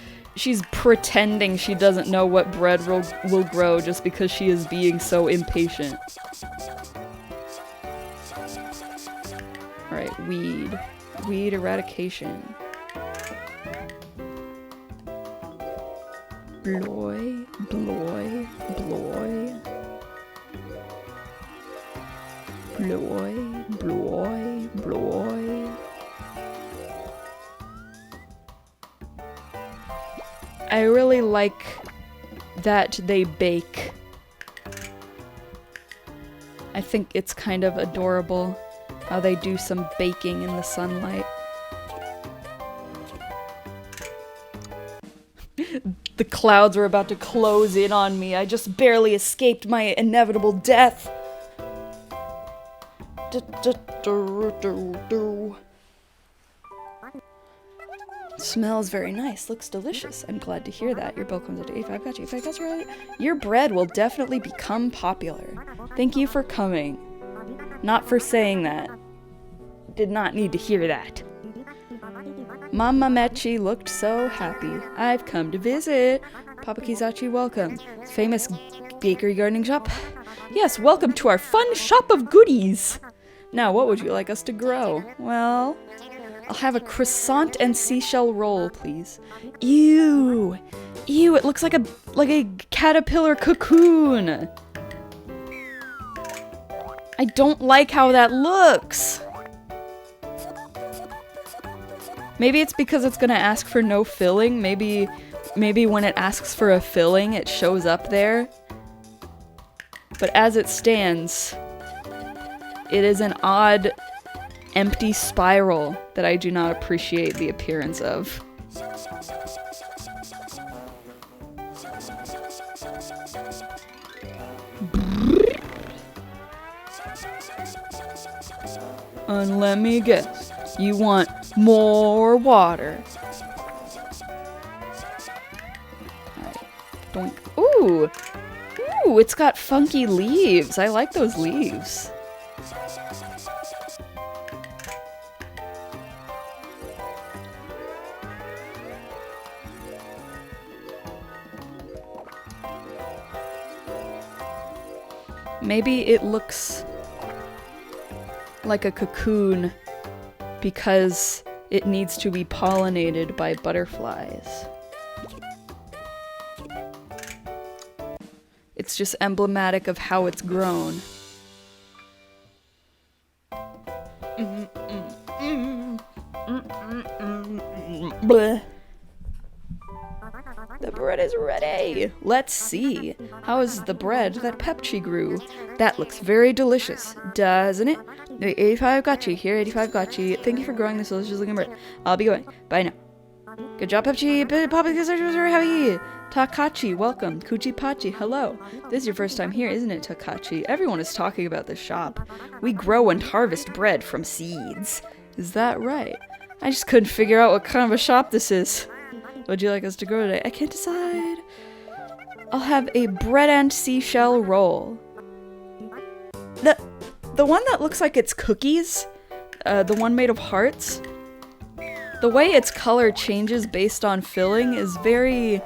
pretending she doesn't know what bread will grow just because she is being so impatient. Alright, weed. Weed eradication. Bloy, bloy, bloy. Bloy, bloy, bloy. I really like that they bake. I think it's kind of adorable how they do some baking in the sunlight. The clouds are about to close in on me. I just barely escaped my inevitable death. Smells very nice. Looks delicious. I'm glad to hear that. Your bill comes at 85. Got you. 85. That's right. Your bread will definitely become popular. Thank you for coming. Not for saying that. Did not need to hear that. Mama Mechi looked so happy. I've come to visit. PEPPtchi, welcome. Famous bakery gardening shop? Yes, welcome to our fun shop of goodies. Now, what would you like us to grow? Well, I'll have a croissant and seashell roll, please. Ew! Ew, it looks like a caterpillar cocoon! I don't like how that looks! Maybe it's because it's gonna ask for no filling. Maybe when it asks for a filling, it shows up there. But as it stands, it is an odd, empty spiral that I do not appreciate the appearance of. And let me guess, you want more water. Alright, doink. Ooh! Ooh, it's got funky leaves. I like those leaves. Maybe it looks like a cocoon because it needs to be pollinated by butterflies. It's just emblematic of how it's grown. Bleh. The bread is ready! Let's see. How is the bread that PEPPtchi grew? That looks very delicious, doesn't it? 85 gotchi here, 85 gotchi. Thank you for growing this delicious looking bread. I'll be going. Bye now. Good job, PEPPtchi. Takachi, welcome. Kuchi-pachi, hello. This is your first time here, isn't it, Takachi? Everyone is talking about this shop. We grow and harvest bread from seeds. Is that right? I just couldn't figure out what kind of a shop this is. What'd you like us to grow today? I can't decide. I'll have a bread and seashell roll. The one that looks like it's cookies, the one made of hearts, the way its color changes based on filling is very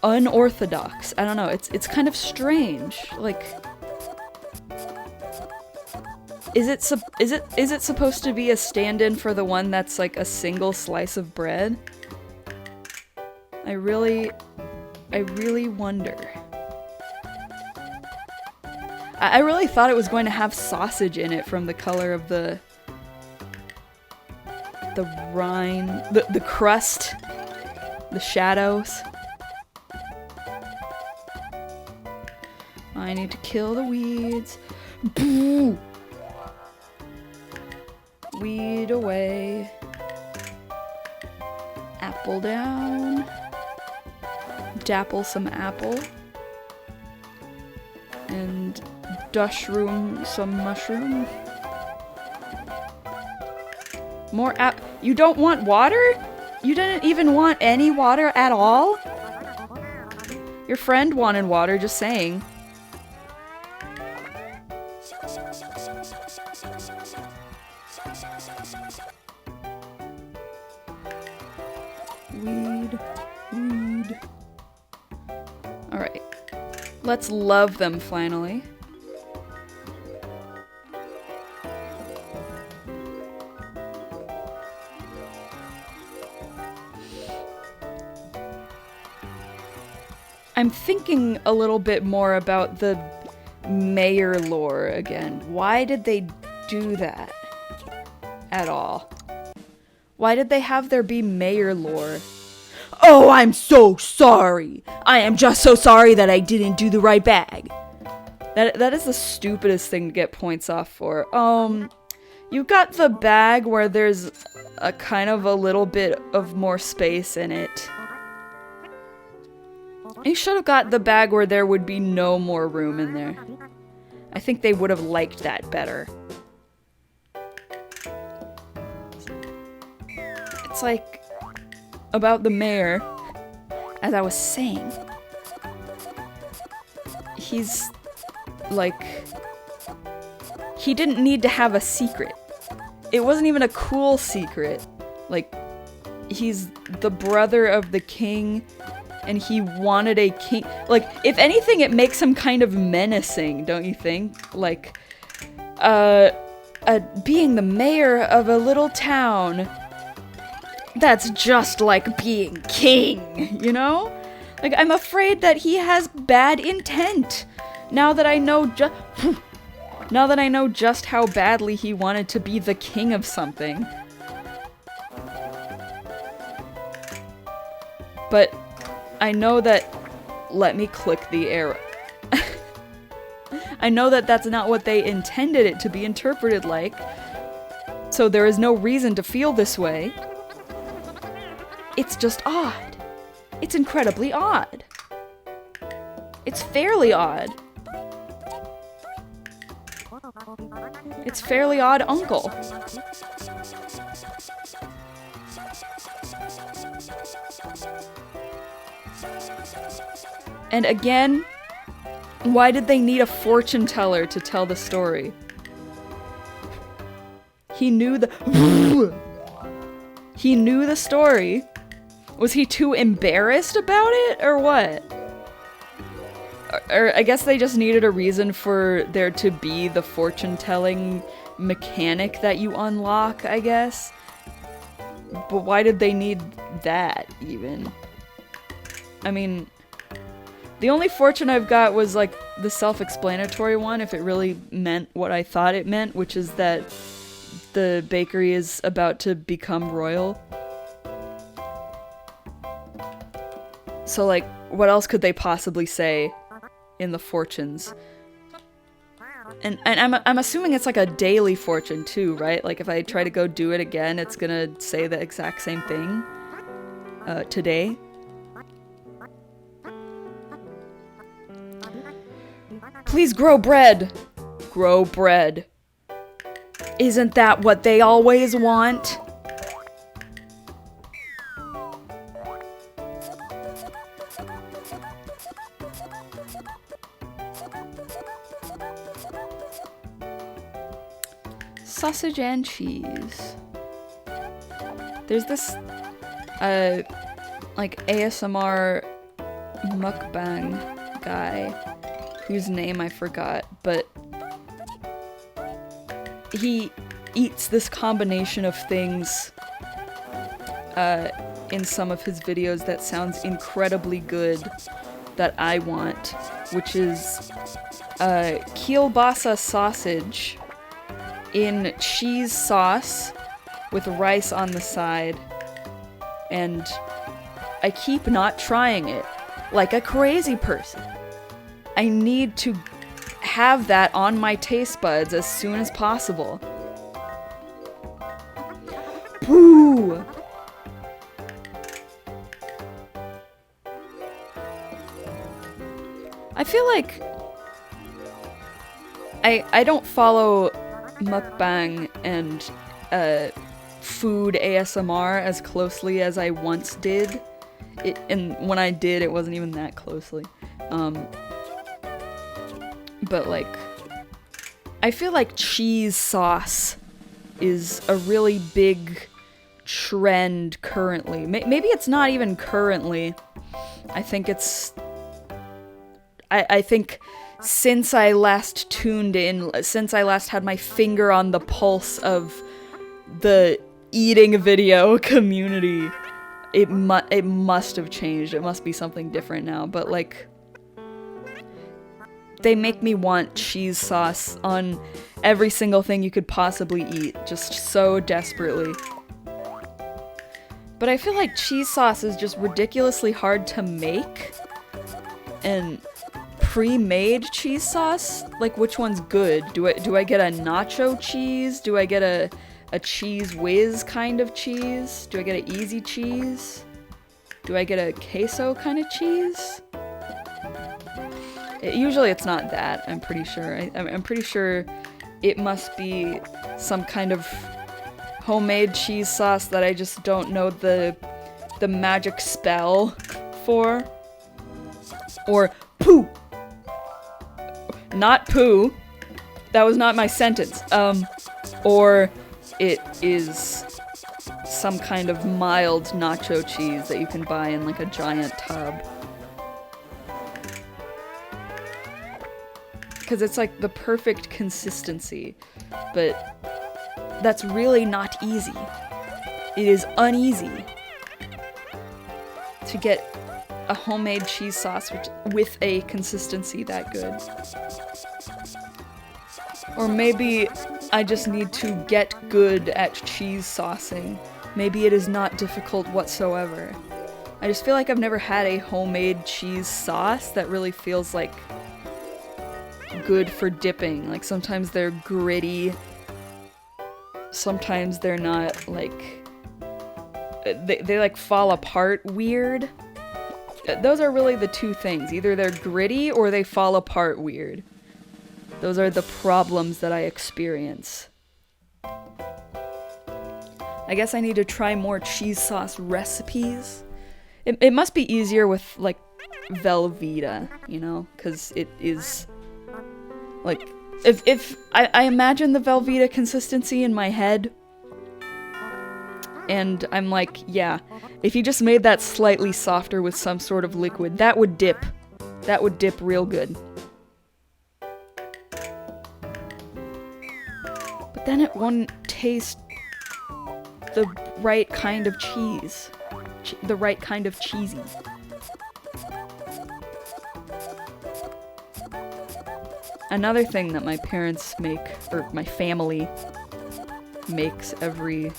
unorthodox. I don't know, it's kind of strange. Like, is it supposed to be a stand-in for the one that's like a single slice of bread? I really wonder. I really thought it was going to have sausage in it from the color of the rind, the crust, the shadows. I need to kill the weeds. Boo! Weed away. Apple down. Dapple some apple. And dushroom some mushroom. More you don't want water? You didn't even want any water at all? Your friend wanted water, just saying. Weed. Alright. Let's love them finally. I'm thinking a little bit more about the mayor lore again. Why did they do that at all? Why did they have there be mayor lore? Oh, I'm so sorry. I am just so sorry that I didn't do the right bag. That is the stupidest thing to get points off for. You got the bag where there's a kind of a little bit of more space in it. You should have got the bag where there would be no more room in there. I think they would have liked that better. It's like, about the mayor, as I was saying, he's, like, he didn't need to have a secret. It wasn't even a cool secret. Like, he's the brother of the king, and he wanted a king. Like, if anything, it makes him kind of menacing, don't you think? Like, being the mayor of a little town, that's just like being king, you know? Like, I'm afraid that he has bad intent. Now that I know Now that I know just how badly he wanted to be the king of something. But I know that... Let me click the arrow. I know that that's not what they intended it to be interpreted like. So there is no reason to feel this way. It's just odd. It's incredibly odd. It's fairly odd. It's fairly odd, uncle. And again, why did they need a fortune teller to tell the story? He knew the He knew the story. Was he too embarrassed about it, or what? Or I guess they just needed a reason for there to be the fortune-telling mechanic that you unlock, I guess. But why did they need that, even? I mean, the only fortune I've got was, like, the self-explanatory one, if it really meant what I thought it meant, which is that the bakery is about to become royal. So, like, what else could they possibly say in the fortunes? And I'm assuming it's like a daily fortune too, right? Like if I try to go do it again, it's gonna say the exact same thing today. Please grow bread. Grow bread. Isn't that what they always want? Sausage and cheese. There's this, like ASMR mukbang guy whose name I forgot, but he eats this combination of things in some of his videos that sounds incredibly good that I want, which is kielbasa sausage in cheese sauce with rice on the side, and I keep not trying it like a crazy person. I need to have that on my taste buds as soon as possible. Boo! I feel like I don't follow mukbang and food ASMR as closely as I once did. And when I did, it wasn't even that closely. But like, I feel like cheese sauce is a really big trend currently. Maybe it's not even currently. I think it's... I think since I last tuned in, since I last had my finger on the pulse of the eating video community, it must have changed. It must be something different now, but like, they make me want cheese sauce on every single thing you could possibly eat, just so desperately. But I feel like cheese sauce is just ridiculously hard to make, and pre-made cheese sauce, like which one's good? Do I get a nacho cheese? Do I get a cheese whiz kind of cheese? Do I get an easy cheese? Do I get a queso kind of cheese? Usually it's not that, I'm pretty sure. I'm pretty sure it must be some kind of homemade cheese sauce that I just don't know the magic spell for. Or poo! Not poo. That was not my sentence. Or it is some kind of mild nacho cheese that you can buy in like a giant tub. Because it's like the perfect consistency, but that's really not easy. It is uneasy to get a homemade cheese sauce with a consistency that good. Or maybe I just need to get good at cheese saucing. Maybe it is not difficult whatsoever. I just feel like I've never had a homemade cheese sauce that really feels like good for dipping. Like sometimes they're gritty, sometimes they're not, like they like fall apart weird. Those are really the two things. Either they're gritty or they fall apart weird. Those are the problems that I experience. I guess I need to try more cheese sauce recipes. It must be easier with, like, Velveeta, you know? Because it is, like, if I imagine the Velveeta consistency in my head, and I'm like, yeah, if you just made that slightly softer with some sort of liquid, that would dip. That would dip real good. But then it wouldn't taste the right kind of cheese. The right kind of cheesy. Another thing that my parents make, or my family makes every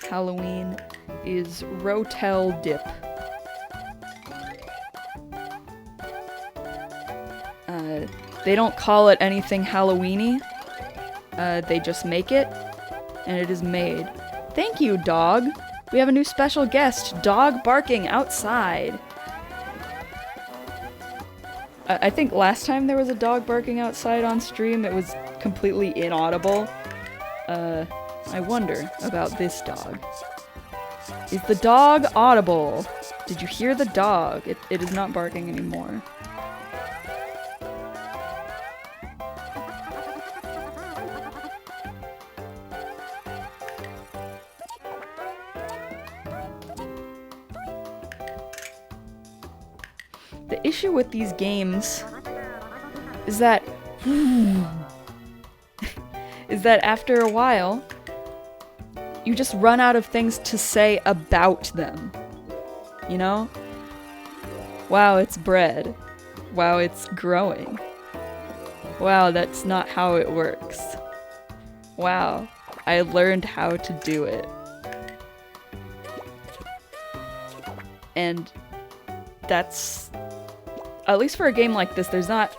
Halloween is Rotel dip. They don't call it anything Halloween-y. They just make it, and it is made. Thank you, dog. We have a new special guest, dog barking outside. I think last time there was a dog barking outside on stream, it was completely inaudible. I wonder about this dog. Is the dog audible? Did you hear the dog? It is not barking anymore. The issue with these games is that after a while, you just run out of things to say about them. You know? Wow, it's bread. Wow, it's growing. Wow, that's not how it works. Wow, I learned how to do it. And that's... At least for a game like this, there's not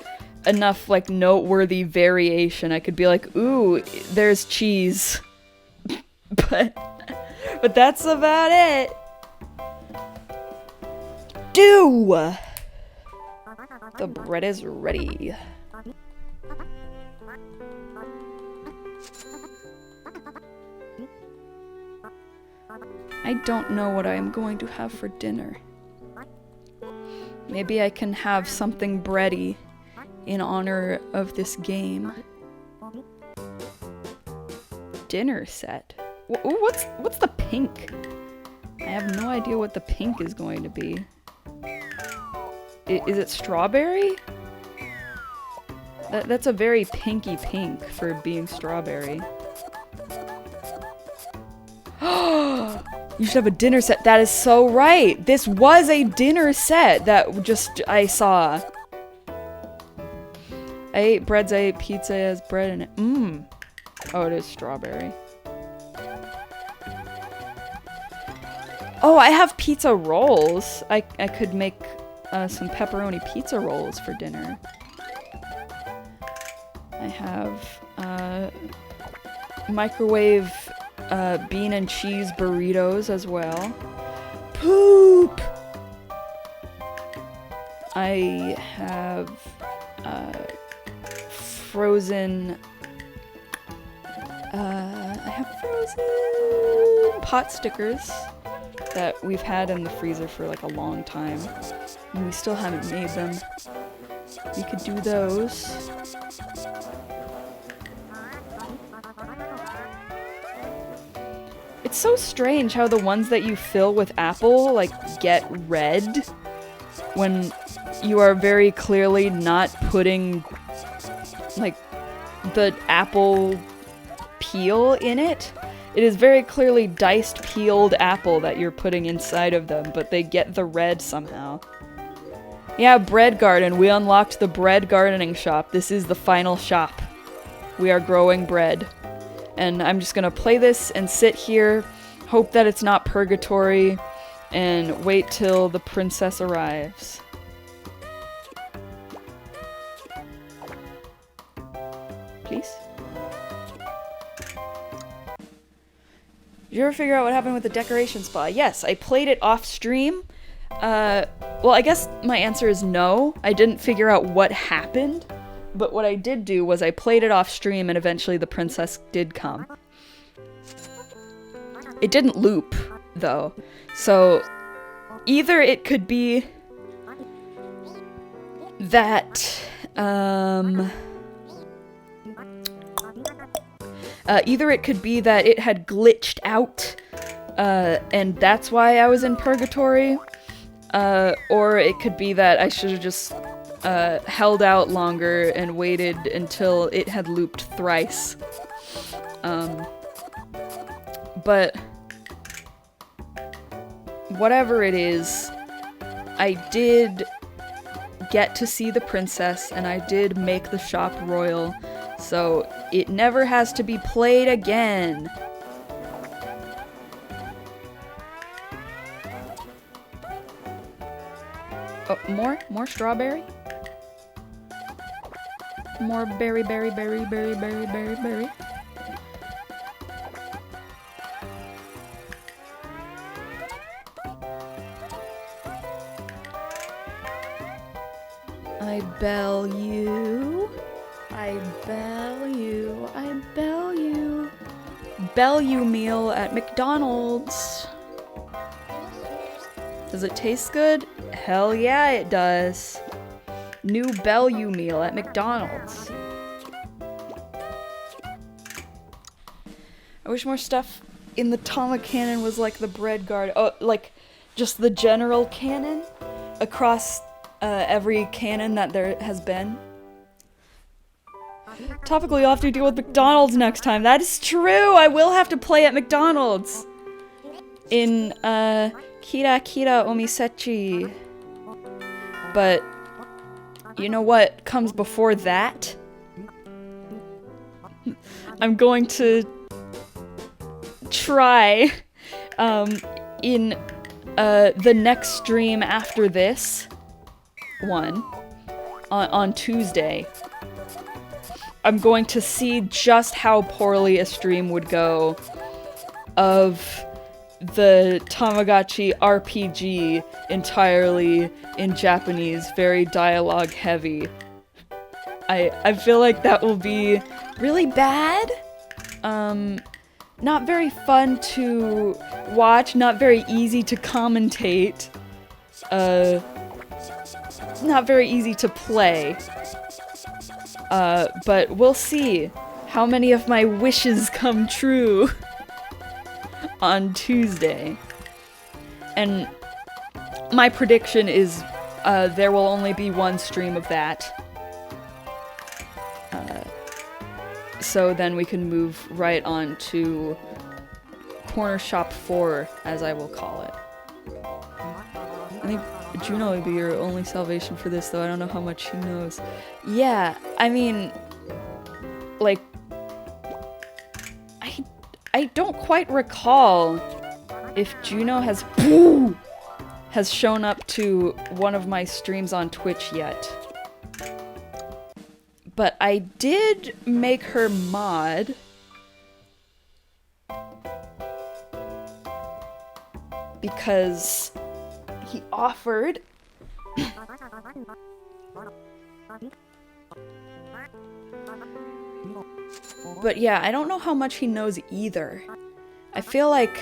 enough, like, noteworthy variation. I could be like, ooh, there's cheese. but that's about it. Do! The bread is ready. I don't know what I am going to have for dinner. Maybe I can have something bready in honor of this game. Dinner set. What's the pink? I have no idea what the pink is going to be. Is it strawberry? That's a very pinky pink for being strawberry. You should have a dinner set. That is so right. This was a dinner set that I saw. I ate breads. I ate pizza as bread in it. Mmm. Oh, it is strawberry. Oh, I have pizza rolls. I could make some pepperoni pizza rolls for dinner. I have microwave bean and cheese burritos as well. Poop! I have frozen pot stickers that we've had in the freezer for like a long time, and we still haven't made them. We could do those. It's so strange how the ones that you fill with apple, like, get red when you are very clearly not putting, like, the apple peel in it. It is very clearly diced peeled apple that you're putting inside of them, but they get the red somehow. Yeah, bread garden. We unlocked the bread gardening shop. This is the final shop. We are growing bread. And I'm just gonna play this and sit here, hope that it's not purgatory, and wait till the princess arrives. Please? Did you ever figure out what happened with the decoration spa? Yes, I played it off stream. Well, I guess my answer is no. I didn't figure out what happened, but what I did do was I played it off stream and eventually the princess did come. It didn't loop, though. So, either it could be that, either it could be that it had glitched out, and that's why I was in purgatory, or it could be that I should have just held out longer and waited until it had looped thrice. But whatever it is, I did get to see the princess and I did make the shop royal, so it never has to be played again. Oh, more strawberry? More berry. I bell you. Bell you meal at McDonald's. Does it taste good? Hell yeah, it does. New Bell You meal at McDonald's. I wish more stuff in the Tama canon was like the bread guard. Oh, like just the general canon across every canon that there has been. Topically, you'll have to deal with McDonald's next time. That is true! I will have to play at McDonald's! In, Kira Omisechi. But, you know what comes before that? I'm going to try, in, the next stream after this one, on Tuesday. I'm going to see just how poorly a stream would go of the Tamagotchi RPG entirely in Japanese, very dialogue heavy. I feel like that will be really bad. Not very fun to watch, not very easy to commentate. Not very easy to play. But we'll see how many of my wishes come true on Tuesday. And my prediction is there will only be one stream of that. So then we can move right on to Corner Shop 4, as I will call it. I think Juno would be your only salvation for this, though I don't know how much she knows. Yeah, I mean, like, I don't quite recall if Juno has shown up to one of my streams on Twitch yet. But I did make her mod. Because he offered. But yeah, I don't know how much he knows either. I feel like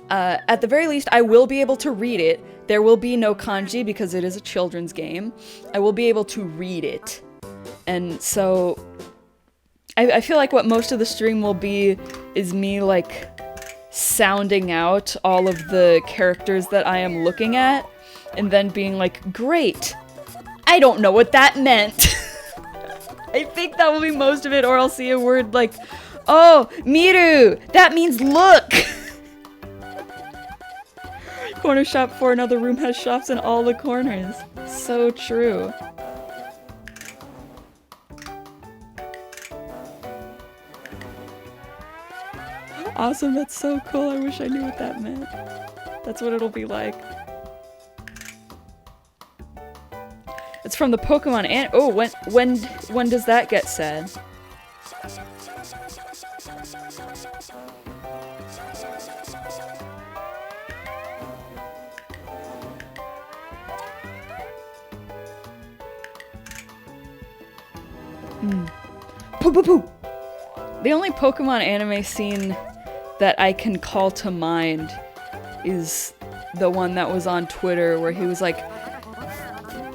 at the very least I will be able to read it. There will be no kanji because it is a children's game. I will be able to read it. And so I feel like what most of the stream will be is me like sounding out all of the characters that I am looking at and then being like, great, I don't know what that meant. I think that will be most of it, or I'll see a word like, oh, miru, that means look. Corner shop for another room has shops in all the corners. So true. Awesome, that's so cool. I wish I knew what that meant. That's what it'll be like. It's from the Pokemon and oh, when does that get said? Poo poo poo! The only Pokemon anime scene that I can call to mind is the one that was on Twitter where he was like,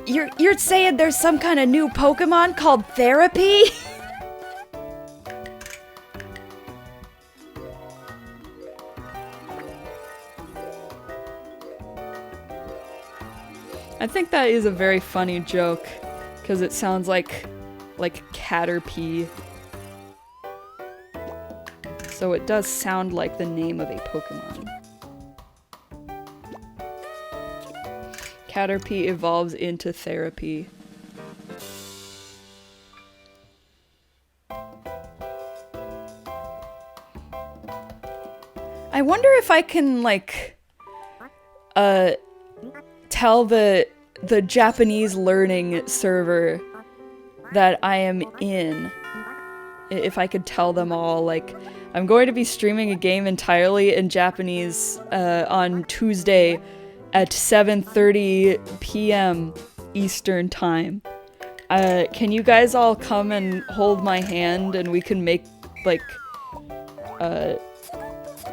You're saying there's some kind of new Pokemon called Therapy? I think that is a very funny joke, because it sounds like Caterpie. So it does sound like the name of a Pokemon. Caterpie evolves into Therapy. I wonder if I can, like, tell the Japanese learning server that I am in. If I could tell them all, like, I'm going to be streaming a game entirely in Japanese on Tuesday at 7:30 p.m. Eastern Time. Can you guys all come and hold my hand and we can make, like,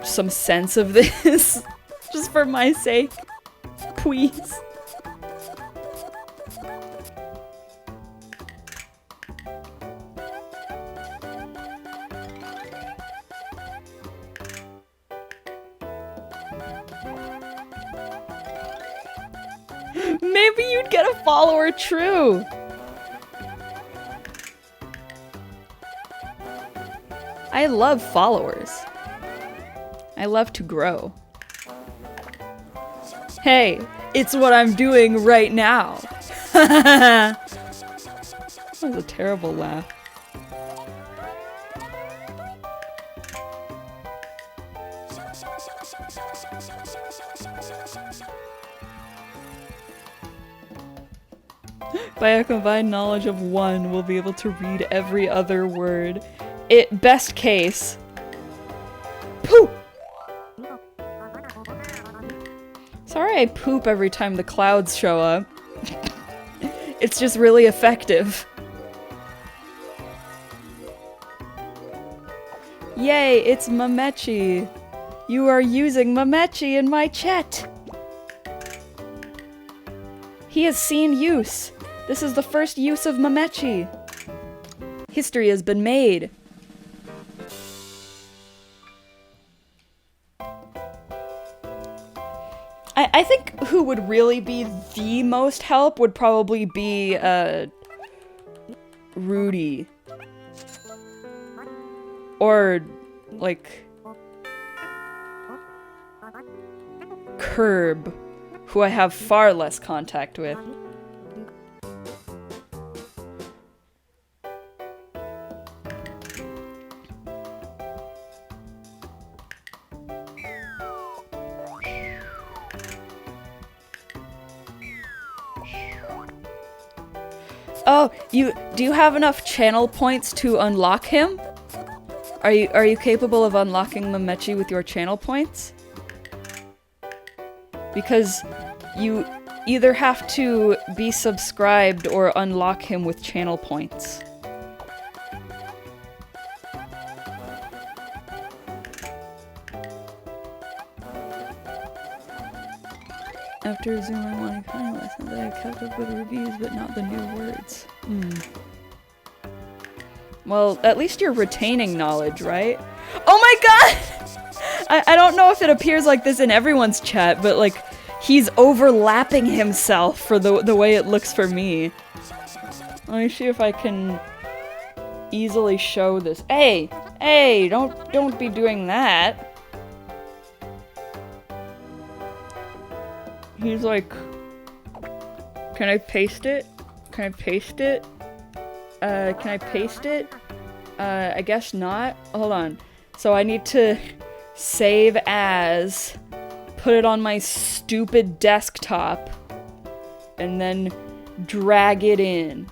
some sense of this? Just for my sake. Please. Maybe you'd get a follower, true! I love followers. I love to grow. Hey, it's what I'm doing right now! That was a terrible laugh. By a combined knowledge of one, we'll be able to read every other word. Best case. Poop! Sorry I poop every time the clouds show up. It's just really effective. Yay, it's Mamechi! You are using Mamechi in my chat! He has seen use! This is the first use of Mamechi! History has been made! I think who would really be the most help would probably be, Rudy. Or, like, Curb, who I have far less contact with. Oh, do you have enough channel points to unlock him? Are you capable of unlocking Mamechi with your channel points? Because you either have to be subscribed or unlock him with channel points. After Zoom, I want to kind of lessons I kept up with reviews, but not the new words. Well, at least you're retaining knowledge, right? Oh my god! I don't know if it appears like this in everyone's chat, but like, he's overlapping himself for the way it looks for me. Let me see if I can easily show this. Hey! Hey! Don't be doing that! He's like, can I paste it? Can I paste it? Can I paste it? I guess not. Hold on. So I need to save as, put it on my stupid desktop, and then drag it in.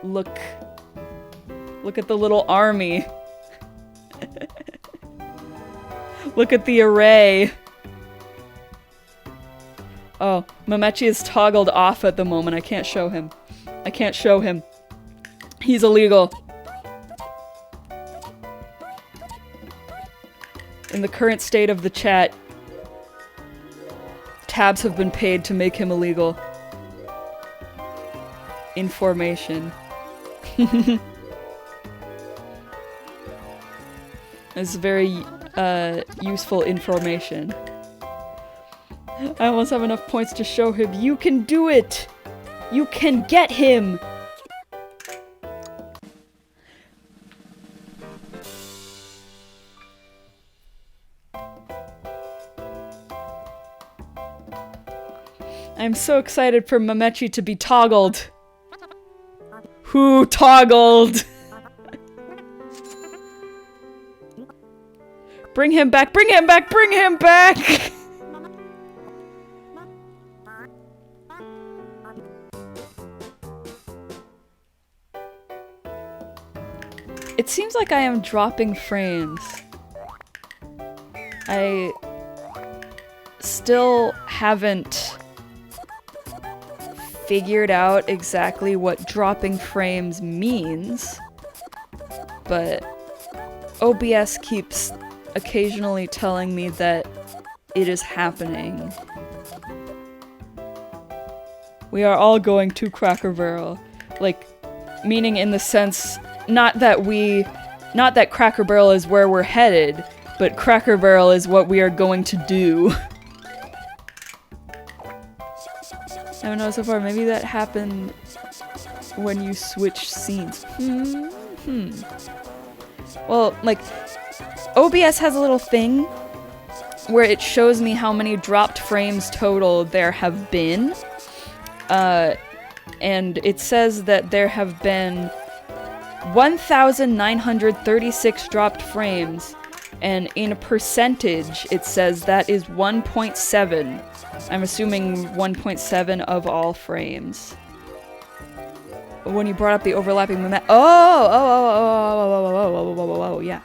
Look at the little army. Look at the array. Oh, PEPPtchi is toggled off at the moment. I can't show him. I can't show him. He's illegal. In the current state of the chat, tabs have been paid to make him illegal. Information. It's very useful information. I almost have enough points to show him. You can do it! You can get him! I'm so excited for PEPPtchi to be toggled. Who toggled? Bring him back, bring him back, bring him back! It seems like I am dropping frames. I still haven't figured out exactly what dropping frames means, but OBS keeps occasionally telling me that it is happening. We are all going to Cracker Barrel. Like, meaning in the sense, not that Cracker Barrel is where we're headed, but Cracker Barrel is what we are going to do. I don't know so far, maybe that happened when you switch scenes. Well, like, OBS has a little thing where it shows me how many dropped frames total there have been. And it says that there have been 1,936 dropped frames, and in a percentage, it says that is 1.7. I'm assuming 1.7 of all frames. When you brought up the overlapping moment, oh, yeah.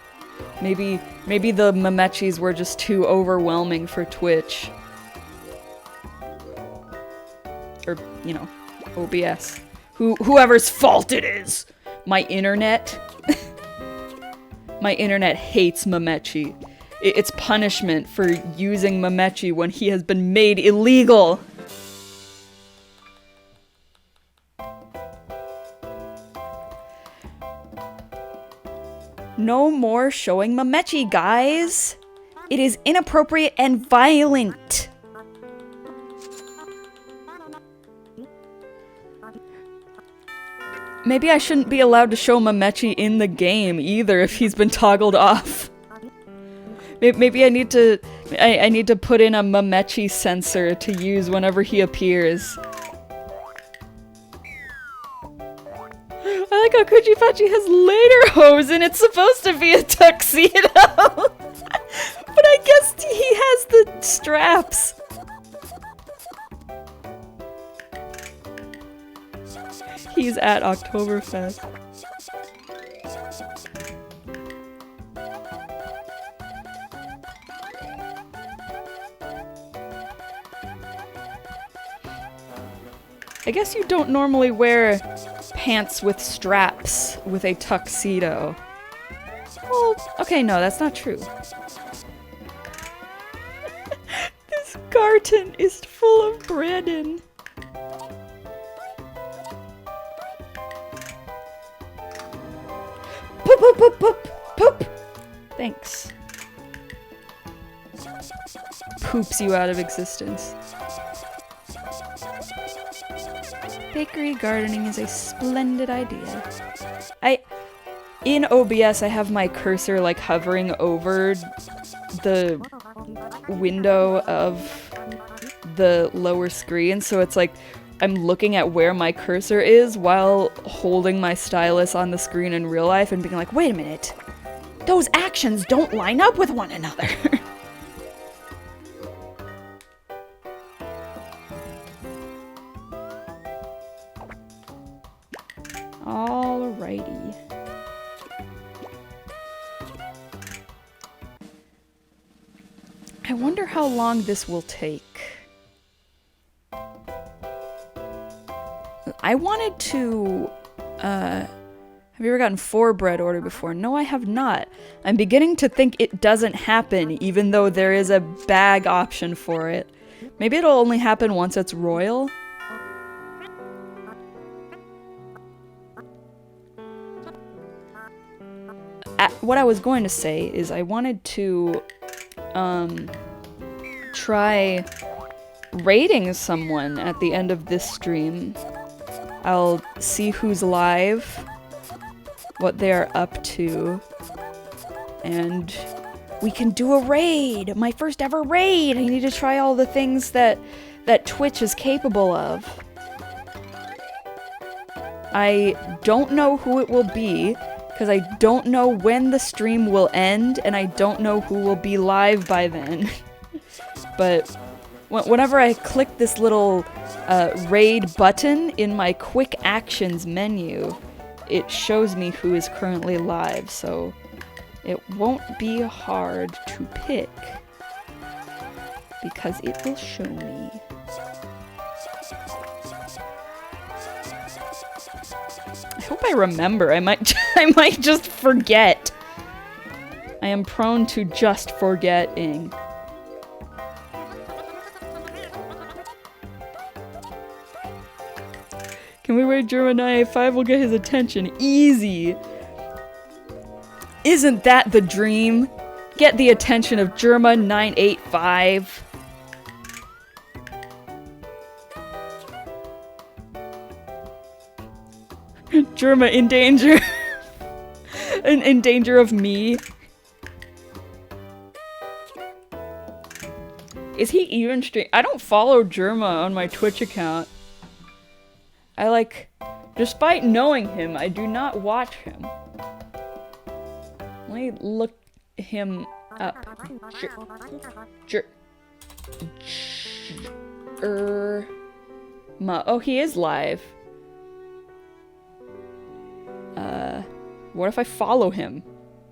Maybe the PEPPtchis were just too overwhelming for Twitch. Or, you know, OBS. Whoever's fault it is! My internet? My internet hates PEPPtchi. It's punishment for using PEPPtchi when he has been made illegal! No more showing PEPPtchi, guys! It is inappropriate and violent! Maybe I shouldn't be allowed to show PEPPtchi in the game either if he's been toggled off. Maybe I need to put in a PEPPtchi sensor to use whenever he appears. I like how PEPPtchi has lederhosen. It's supposed to be a tuxedo. But I guess he has the straps. He's at Oktoberfest. I guess you don't normally wear pants with straps with a tuxedo. Well, okay, no, that's not true. This carton is full of Brandon. Poop, poop, poop, poop, poop! Thanks. Poops you out of existence. Bakery gardening is a splendid idea. In OBS, I have my cursor like hovering over the window of the lower screen, so it's like I'm looking at where my cursor is while holding my stylus on the screen in real life and being like, wait a minute, those actions don't line up with one another. Alrighty. I wonder how long this will take. I wanted to, have you ever gotten 4 bread order before? No, I have not. I'm beginning to think it doesn't happen, even though there is a bag option for it. Maybe it'll only happen once it's royal? What I was going to say is I wanted to, try rating someone at the end of this stream. I'll see who's live, what they're up to, and we can do a raid! My first ever raid! I need to try all the things that Twitch is capable of. I don't know who it will be, because I don't know when the stream will end, and I don't know who will be live by then. But whenever I click this little raid button in my quick actions menu, it shows me who is currently live, so it won't be hard to pick, because it will show me. I hope I remember. I might just forget. I am prone to just forgetting. Can we wait German 985 will get his attention? Easy! Isn't that the dream? Get the attention of German 985. Germa in danger. in danger of me. Is he even stream? I don't follow Germa on my Twitch account. Despite knowing him, I do not watch him. Let me look him up. Oh, he is live. What if I follow him?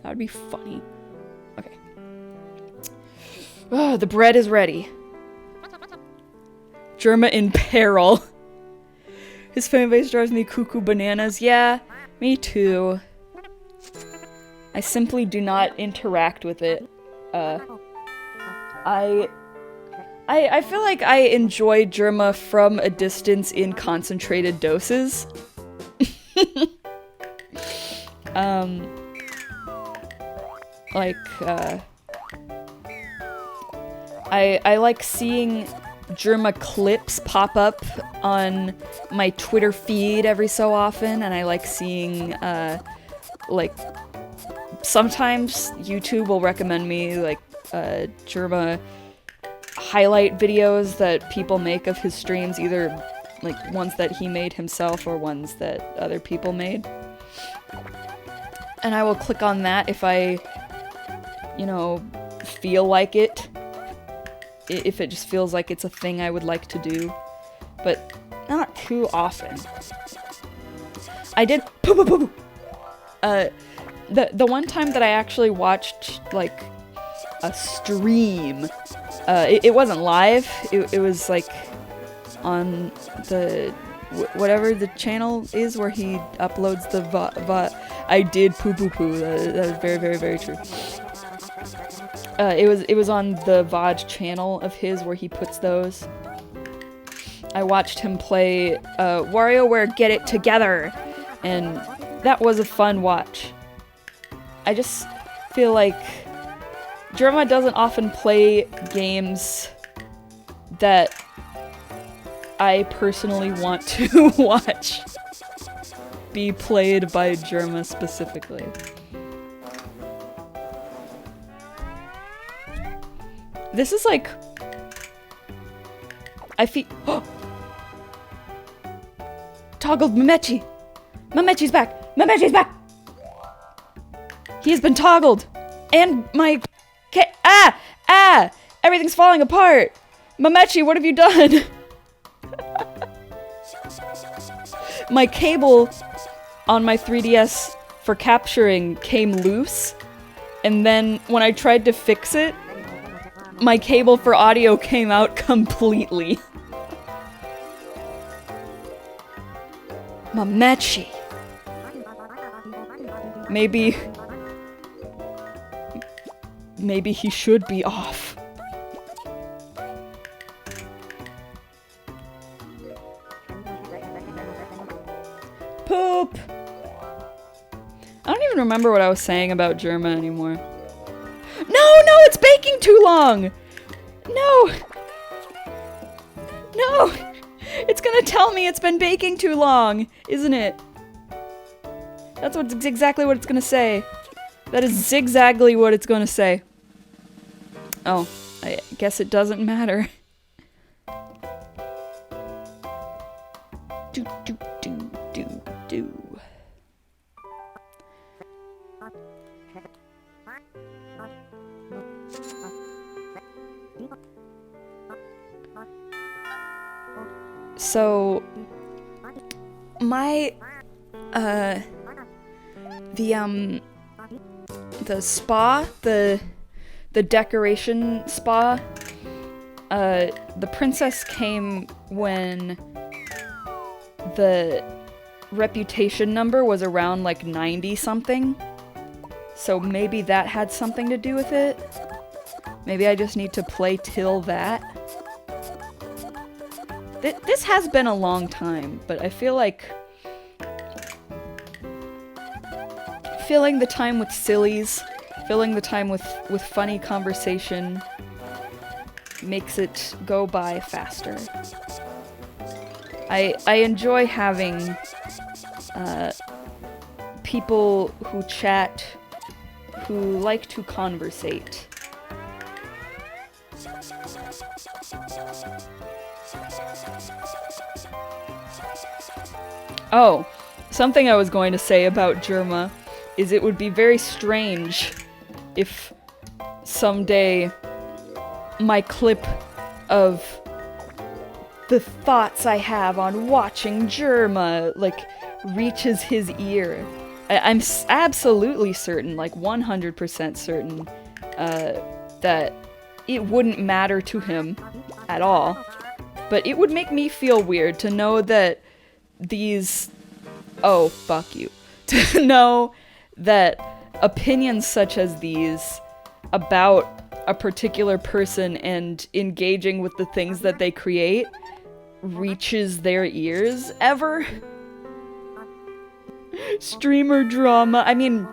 That would be funny. Okay. Oh, the bread is ready. Germa in peril. His fan base drives me cuckoo bananas. Yeah, me too. I simply do not interact with it. I feel like I enjoy Germa from a distance in concentrated doses. I like seeing Germa clips pop up on my Twitter feed every so often, and I like seeing, sometimes YouTube will recommend me, Germa highlight videos that people make of his streams, either, ones that he made himself or ones that other people made. And I will click on that if I, feel like it. If it just feels like it's a thing I would like to do. But not too often. I did the one time that I actually watched, a stream, it wasn't live, it was, on the, whatever the channel is where he uploads the I did poo-poo-poo, that was very, very, very true. It was on the VOD channel of his where he puts those. I watched him play WarioWare Get It Together, and that was a fun watch. I just feel like Germa doesn't often play games that I personally want to watch be played by Germa specifically. This is like... I feel... Toggled Mametchi! Mametchi's back! Mametchi's back! He has been toggled! And my... Ah! Everything's falling apart! Mametchi, what have you done? My cable on my 3DS for capturing came loose, and then when I tried to fix it, my cable for audio came out completely. Mametchi. Maybe he should be off. Poop! I don't even remember what I was saying about Germa anymore. No, it's baking too long! No! It's gonna tell me it's been baking too long, isn't it? That's exactly what it's gonna say. That is zigzagly what it's gonna say. Oh, I guess it doesn't matter. Do. So, my, the spa, the decoration spa, the princess came when the reputation number was around like 90 something. So maybe that had something to do with it. Maybe I just need to play till that. This has been a long time, but I feel like filling the time with sillies, filling the time with funny conversation makes it go by faster. I enjoy having people who chat, who like to conversate. Oh, something I was going to say about Germa is it would be very strange if someday my clip of the thoughts I have on watching Germa, like, reaches his ear. I'm absolutely certain, like 100% certain, that it wouldn't matter to him at all. But it would make me feel weird to know that these... Oh, fuck you. To know that opinions such as these about a particular person and engaging with the things that they create reaches their ears ever. Streamer drama. I mean,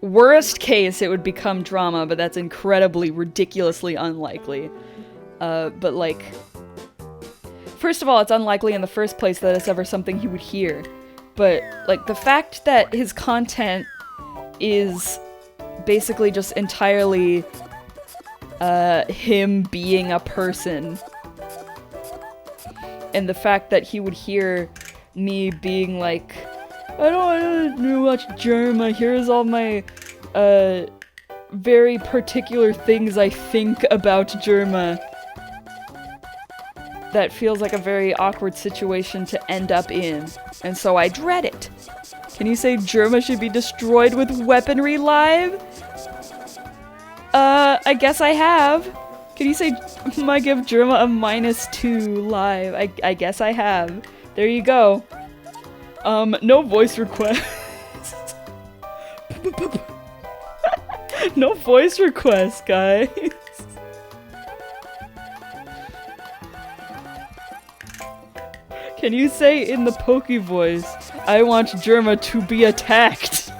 worst case it would become drama, but that's incredibly, ridiculously unlikely. But like... First of all, it's unlikely in the first place that it's ever something he would hear. But, like, the fact that his content is basically just entirely, him being a person. And the fact that he would hear me being like, I don't want to watch Germa, here's all my, very particular things I think about Germa. That feels like a very awkward situation to end up in, and so I dread it. Can you say Germa should be destroyed with weaponry live? I guess I have. Can you say I give Germa a -2 live? I guess I have. There you go. No voice request. No voice request, guys. Can you say in the Pokey voice, I want Germa to be attacked?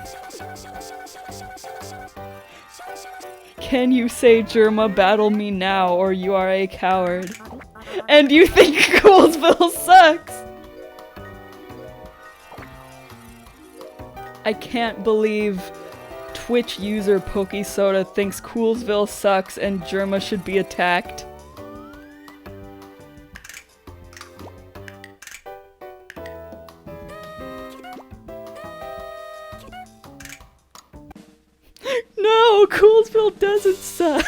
Can you say Germa battle me now or you are a coward? And you think Coolsville sucks? I can't believe Twitch user PokeSoda thinks Coolsville sucks and Germa should be attacked. No, Coolsville doesn't suck.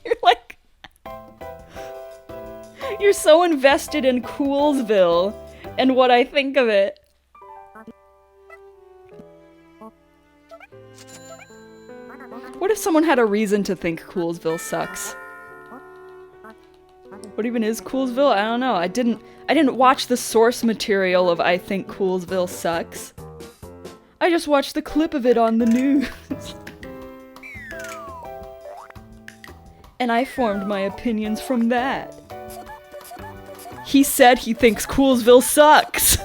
You're like... You're so invested in Coolsville and what I think of it. What if someone had a reason to think Coolsville sucks? What even is Coolsville? I don't know. I didn't watch the source material of I think Coolsville sucks. I just watched the clip of it on the news. And I formed my opinions from that. He said he thinks Coolsville sucks.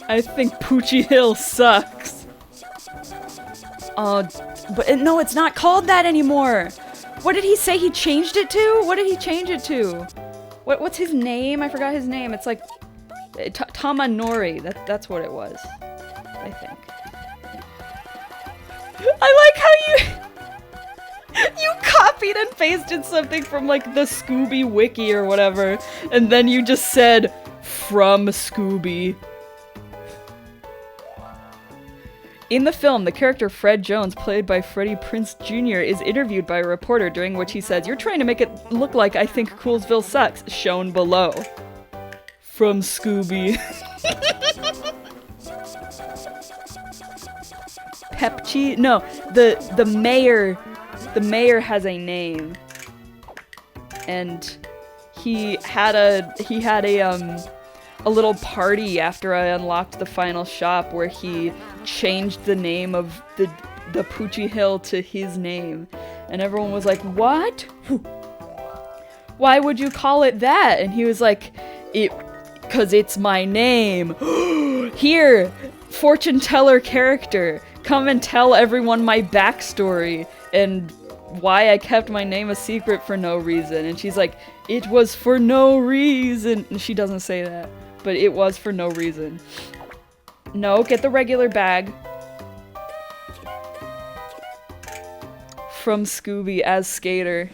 I think Poochie Hill sucks. No, it's not called that anymore. What did he say he changed it to? What did he change it to? What's his name? I forgot his name. It's like Tamanori. That's what it was, I think. I like how you copied and pasted something from like the Scooby wiki or whatever, and then you just said from Scooby. In the film, the character Fred Jones, played by Freddie Prinze Jr., is interviewed by a reporter, during which he says, "You're trying to make it look like I think Coolsville sucks, shown below." From Scooby. PEPPtchi? No, the mayor has a name. And he had a little party after I unlocked the final shop where he changed the name of the Poochie Hill to his name. And everyone was like, "What? Why would you call it that?" And he was like, "'Cause it's my name." Here, fortune teller character, come and tell everyone my backstory and why I kept my name a secret for no reason. And she's like, "It was for no reason." And she doesn't say that, but it was for no reason. No, get the regular bag. From Scooby as Skater.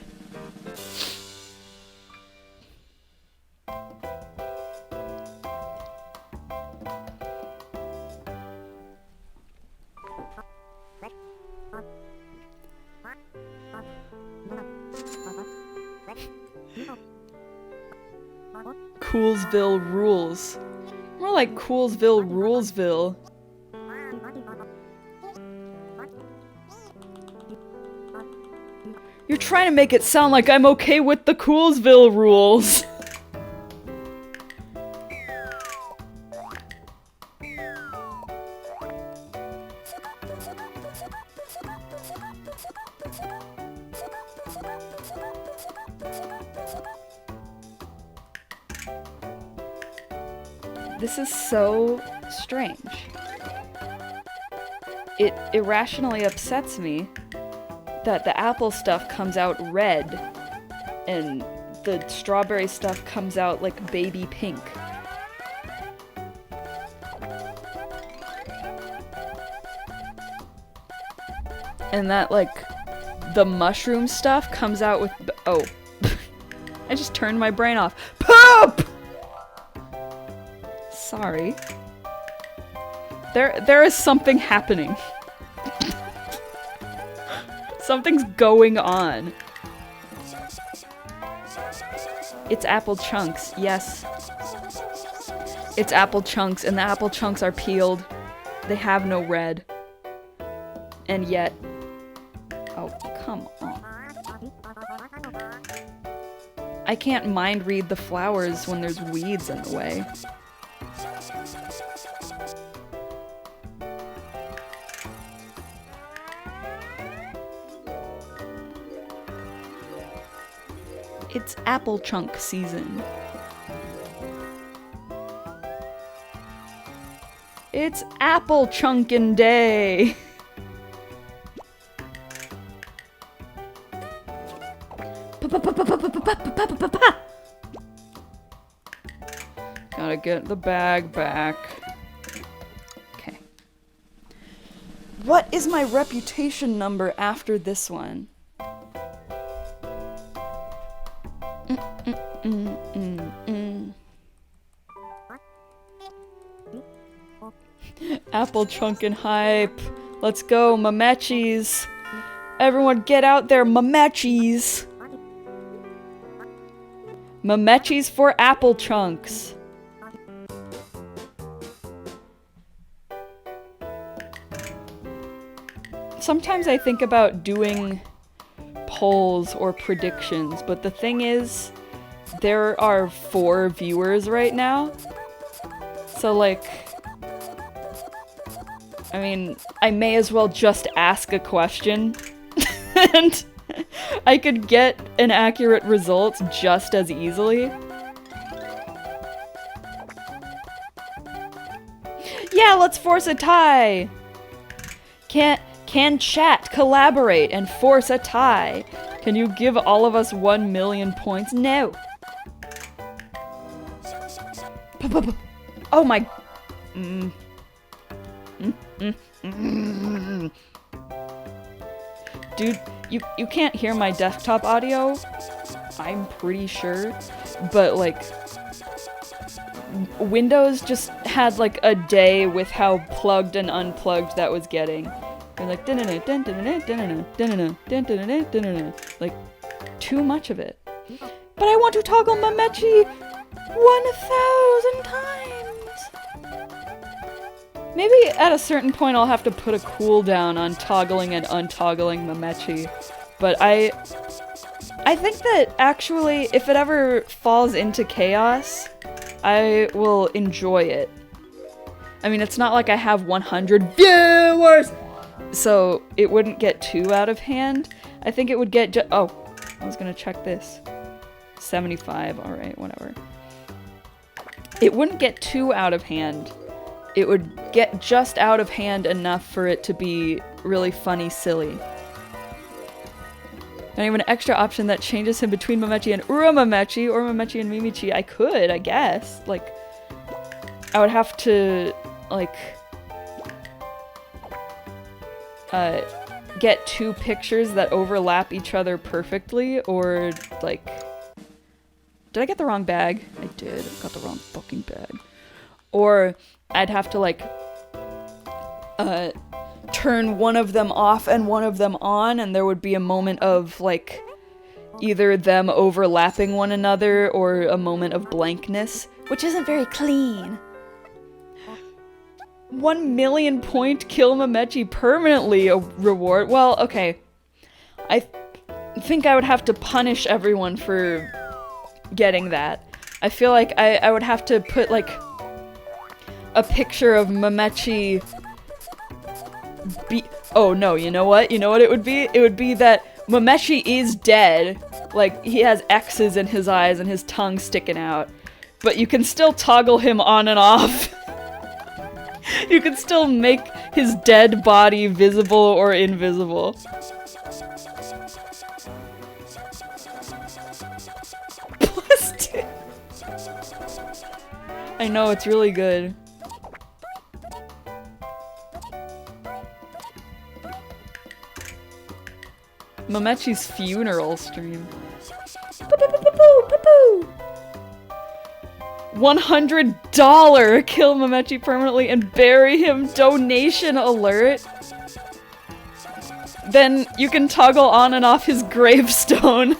Coolsville rules. More like Coolsville Rulesville. You're trying to make it sound like I'm okay with the Coolsville rules. This is so strange. It irrationally upsets me that the apple stuff comes out red and the strawberry stuff comes out like baby pink. And that like the mushroom stuff comes out with oh. I just turned my brain off. Poop! Sorry. There is something happening. Something's going on. It's apple chunks, yes. It's apple chunks, and the apple chunks are peeled. They have no red. And yet... Oh, come on. I can't mind read the flowers when there's weeds in the way. It's apple chunk season. It's apple chunkin' day. Gotta get the bag back. Okay. What is my reputation number after this one? Apple Trunk and Hype. Let's go, Mametchis. Everyone get out there, Mametchis. Mametchis for Apple Trunks. Sometimes I think about doing polls or predictions, but the thing is, there are 4 viewers right now. So like, I mean, I may as well just ask a question and I could get an accurate result just as easily. Yeah, let's force a tie! Can chat collaborate and force a tie? Can you give all of us 1 million points? No. Oh my... Dude, you can't hear my desktop audio, I'm pretty sure, but like, Windows just had like a day with how plugged and unplugged that was getting. They're like, like, too much of it. But I want to toggle Mametchi 1,000 times! Maybe at a certain point I'll have to put a cooldown on toggling and untoggling Mametchi. But I think that actually, if it ever falls into chaos, I will enjoy it. I mean, it's not like I have 100 viewers! So it wouldn't get too out of hand. I think it would get oh, I was gonna check this. 75, alright, whatever. It wouldn't get too out of hand. It would get just out of hand enough for it to be really funny, silly. And I have an extra option that changes him between Mametchi and Uramamechi, or Mametchi and Mimichi. I could, I guess. Like, I would have to, like, get 2 pictures that overlap each other perfectly, or, like... Did I get the wrong bag? I did. I got the wrong fucking bag. Or I'd have to, like, turn one of them off and one of them on, and there would be a moment of, like, either them overlapping one another or a moment of blankness, which isn't very clean. 1 million point kill Mametchi permanently a reward. Well, okay. I think I would have to punish everyone for getting that. I feel like I would have to put, like, a picture of Mametchi oh no, you know what? You know what it would be? It would be that Mametchi is dead. Like, he has X's in his eyes and his tongue sticking out. But you can still toggle him on and off. You can still make his dead body visible or invisible. Busted. I know, it's really good. Mametchi's funeral stream. $100 kill Mametchi permanently and bury him donation alert. Then you can toggle on and off his gravestone.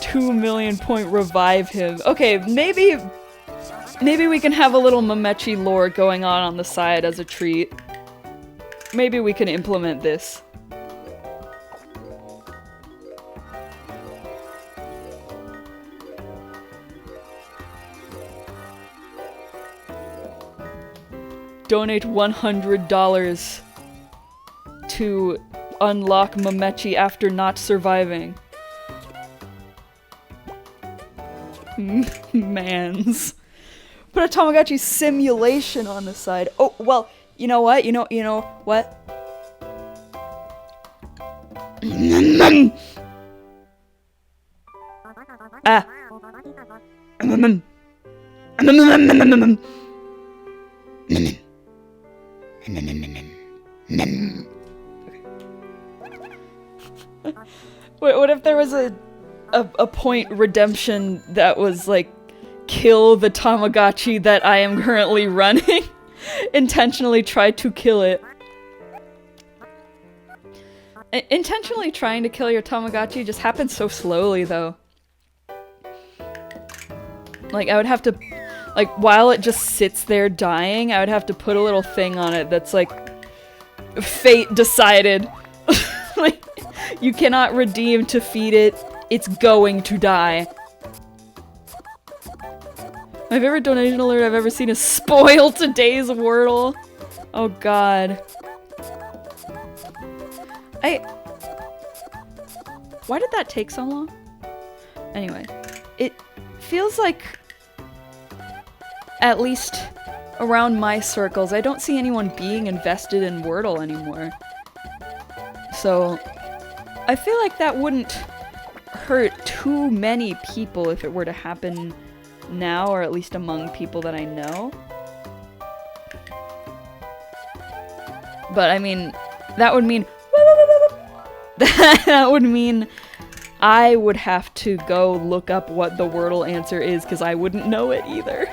$2 million point revive him. Okay, maybe we can have a little Mametchi lore going on the side as a treat. Maybe we can implement this. Donate $100 to unlock Mametchi after not surviving. Mans. Put a Tamagotchi simulation on the side. Oh, well, you know what? You know what? Ah. What if there was a point redemption that was like, kill the Tamagotchi that I am currently running? Intentionally try to kill it. Intentionally trying to kill your Tamagotchi just happens so slowly, though. Like, I would have to, like, while it just sits there dying, I would have to put a little thing on it that's like, fate decided. Like, you cannot redeem to feed it, it's going to die. My favorite donation alert I've ever seen is spoil today's Wordle. Oh god. Why did that take so long? Anyway, it feels like, at least around my circles, I don't see anyone being invested in Wordle anymore. So, I feel like that wouldn't hurt too many people if it were to happen now, or at least among people that I know. But I mean, that would mean that would mean I would have to go look up what the Wordle answer is, because I wouldn't know it either.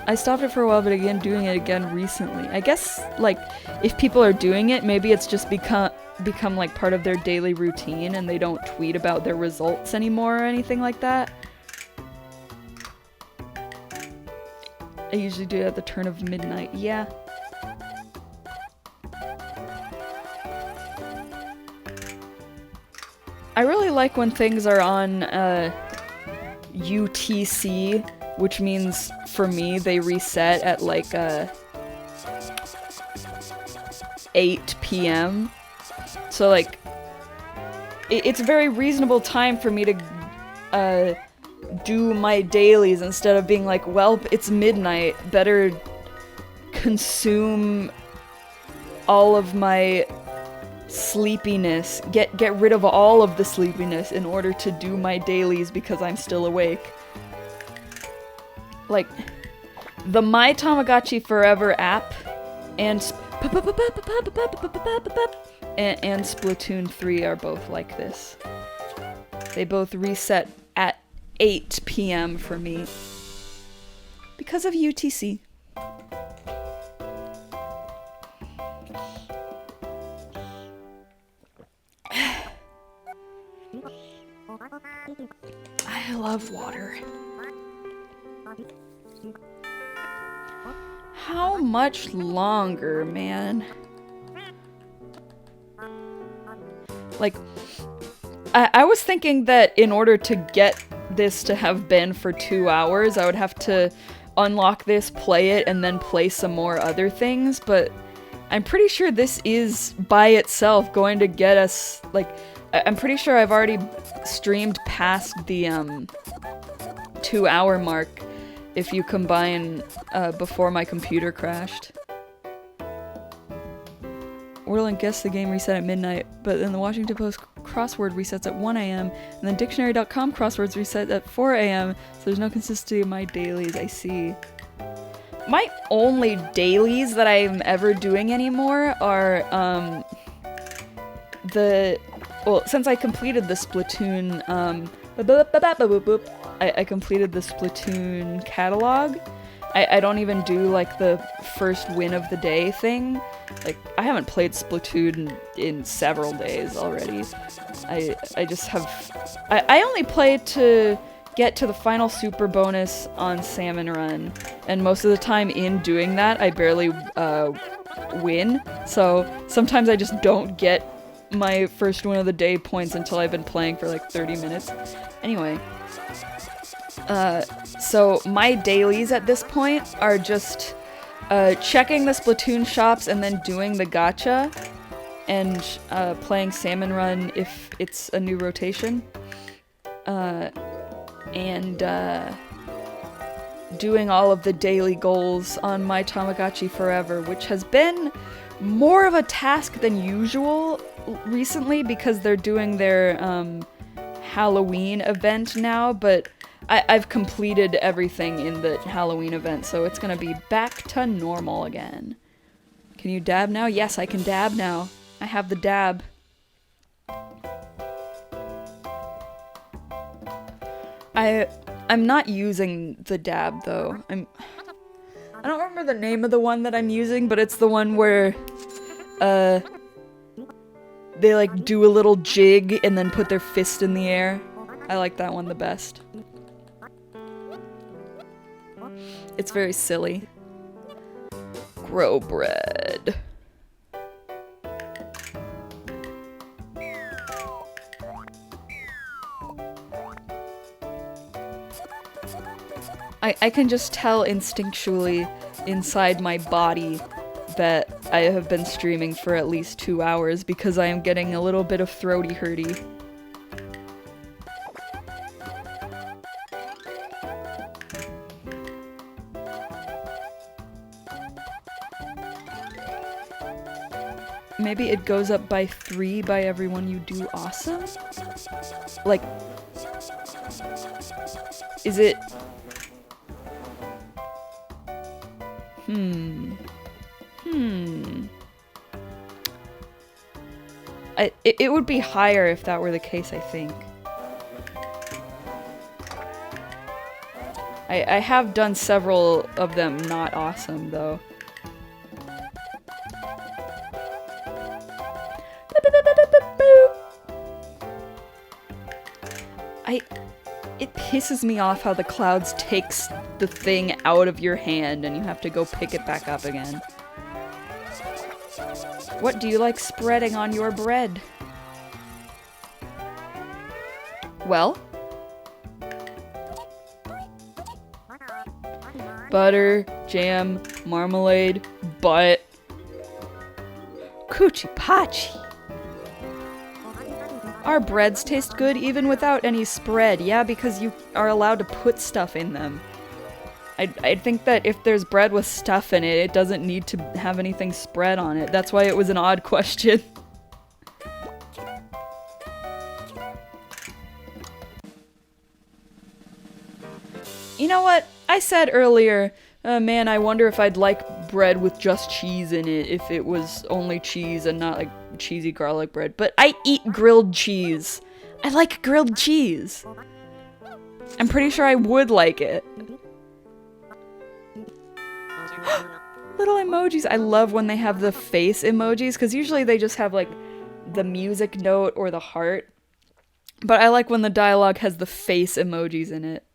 I stopped it for a while, but again, doing it again recently. I guess, like, if people are doing it, maybe it's just become like part of their daily routine and they don't tweet about their results anymore or anything like that. I usually do it at the turn of midnight. Yeah. I really like when things are on UTC, which means for me they reset at like 8 p.m. So like it's a very reasonable time for me to do my dailies instead of being like, well, it's midnight, better consume all of my sleepiness, get rid of all of the sleepiness in order to do my dailies because I'm still awake. Like, the My Tamagotchi Forever app and Splatoon 3 are both like this. They both reset at 8 p.m. for me because of UTC. I love water. How much longer, man? Like, I was thinking that in order to get this to have been for 2 hours, I would have to unlock this, play it, and then play some more other things, but I'm pretty sure this is, by itself, going to get us, like, I'm pretty sure I've already streamed past the, 2-hour mark if you combine, before my computer crashed. Orlin guessed the game reset at midnight, but then the Washington Post crossword resets at 1 a.m., and then Dictionary.com crosswords reset at 4 a.m., so there's no consistency in my dailies, I see. My only dailies that I'm ever doing anymore are, well, since I completed the Splatoon, I completed the Splatoon catalog. I don't even do, like, the first win of the day thing. Like, I haven't played Splatoon in several days already. I just have... I only play to get to the final super bonus on Salmon Run, and most of the time in doing that, I barely, win. So, sometimes I just don't get my first win of the day points until I've been playing for, like, 30 minutes. Anyway. So my dailies at this point are just checking the Splatoon shops and then doing the gacha and playing Salmon Run if it's a new rotation. And doing all of the daily goals on my Tamagotchi forever, which has been more of a task than usual recently because they're doing their Halloween event now, but I've completed everything in the Halloween event, so it's gonna be back to normal again. Can you dab now? Yes, I can dab now. I have the dab. I'm not using the dab though. I don't remember the name of the one that I'm using, but it's the one where they like do a little jig and then put their fist in the air. I like that one the best. It's very silly. Grow bread. I can just tell instinctually inside my body that I have been streaming for at least 2 hours because I am getting a little bit of throaty hurty. Maybe it goes up by 3 by everyone you do awesome? Like, is it... It would be higher if that were the case, I think. I have done several of them not awesome, though. It pisses me off how the clouds takes the thing out of your hand and you have to go pick it back up again. What do you like spreading on your bread? Well? Butter, jam, marmalade, butt. PEPPtchi. Our breads taste good even without any spread. Yeah, because you are allowed to put stuff in them. I think that if there's bread with stuff in it, it doesn't need to have anything spread on it. That's why it was an odd question. You know what? I said earlier, man, I wonder if I'd like bread with just cheese in it if it was only cheese and not like cheesy garlic bread. But I eat grilled cheese. I like grilled cheese. I'm pretty sure I would like it. Little emojis. I love when they have the face emojis, because usually they just have like the music note or the heart. But I like when the dialogue has the face emojis in it.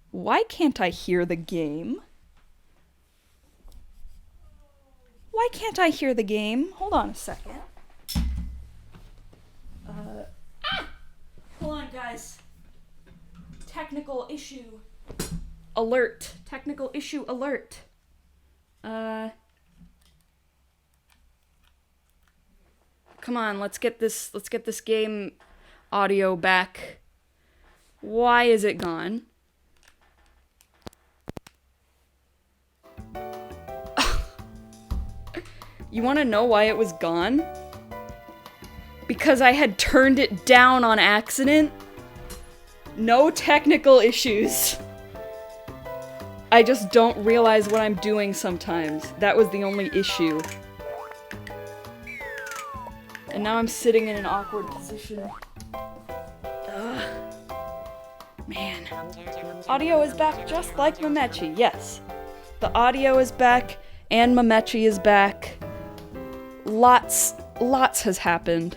Why can't I hear the game? Why can't I hear the game? Hold on a second. Hold on, guys. Technical issue. Alert. Technical issue alert. Come on, let's get this game audio back. Why is it gone? You want to know why it was gone? Because I had turned it down on accident. No technical issues. I just don't realize what I'm doing sometimes. That was the only issue. And now I'm sitting in an awkward position. Ugh. Man. Audio is back just like PEPPtchi, yes. The audio is back, and PEPPtchi is back. Lots has happened.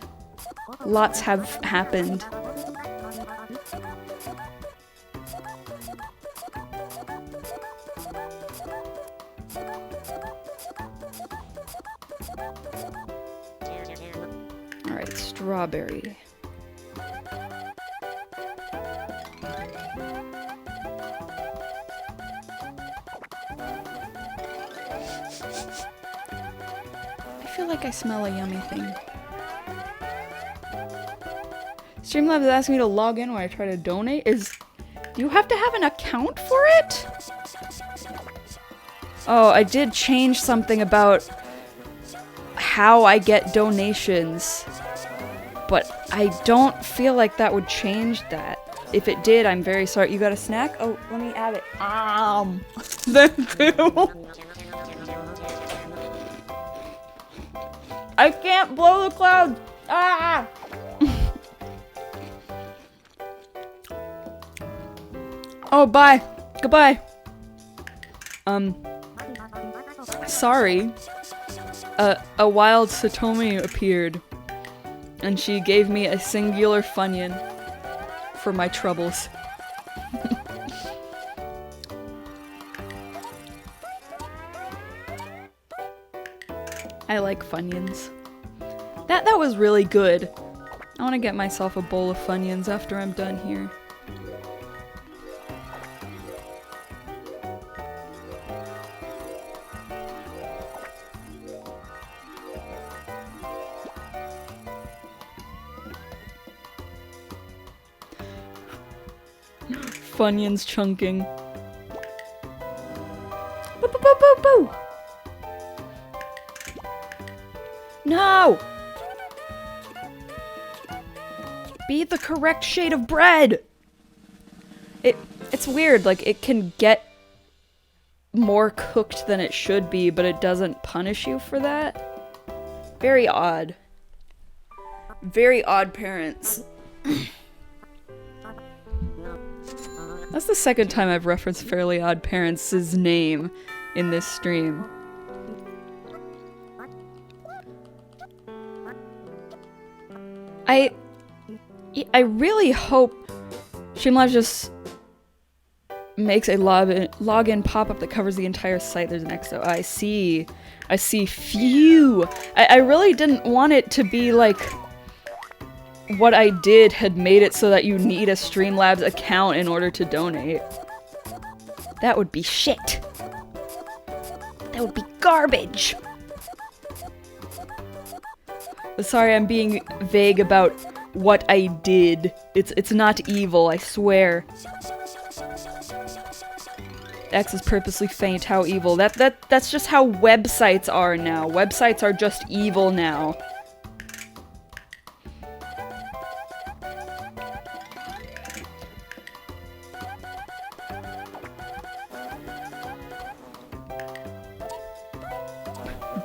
Lots have happened. Alright, strawberry. I feel like I smell a yummy thing. Streamlabs is asking me to log in when I try to donate. Do you have to have an account for it? Oh, I did change something about how I get donations, but I don't feel like that would change that. If it did, I'm very sorry. You got a snack? Oh, let me add it. Thank you. I can't blow the clouds. Ah! Oh, bye. Goodbye. Sorry. A wild Satomi appeared, and she gave me a singular Funyun for my troubles. I like Funyuns. That was really good. I want to get myself a bowl of Funyuns after I'm done here. Funyuns chunking. Boo boo boo boo boo! No! Be the correct shade of bread! It's weird, like, it can get more cooked than it should be, but it doesn't punish you for that. Very odd. Very odd parents. That's the second time I've referenced Fairly Odd Parents' name in this stream. I really hope Streamlabs just makes a login pop-up that covers the entire site. There's an XO. I see. Phew. I really didn't want it to be like what I did had made it so that you need a Streamlabs account in order to donate. That would be shit. That would be garbage. Sorry, I'm being vague about what I did. It's not evil, I swear. X is purposely faint. How evil. That's just how websites are now. Websites are just evil now.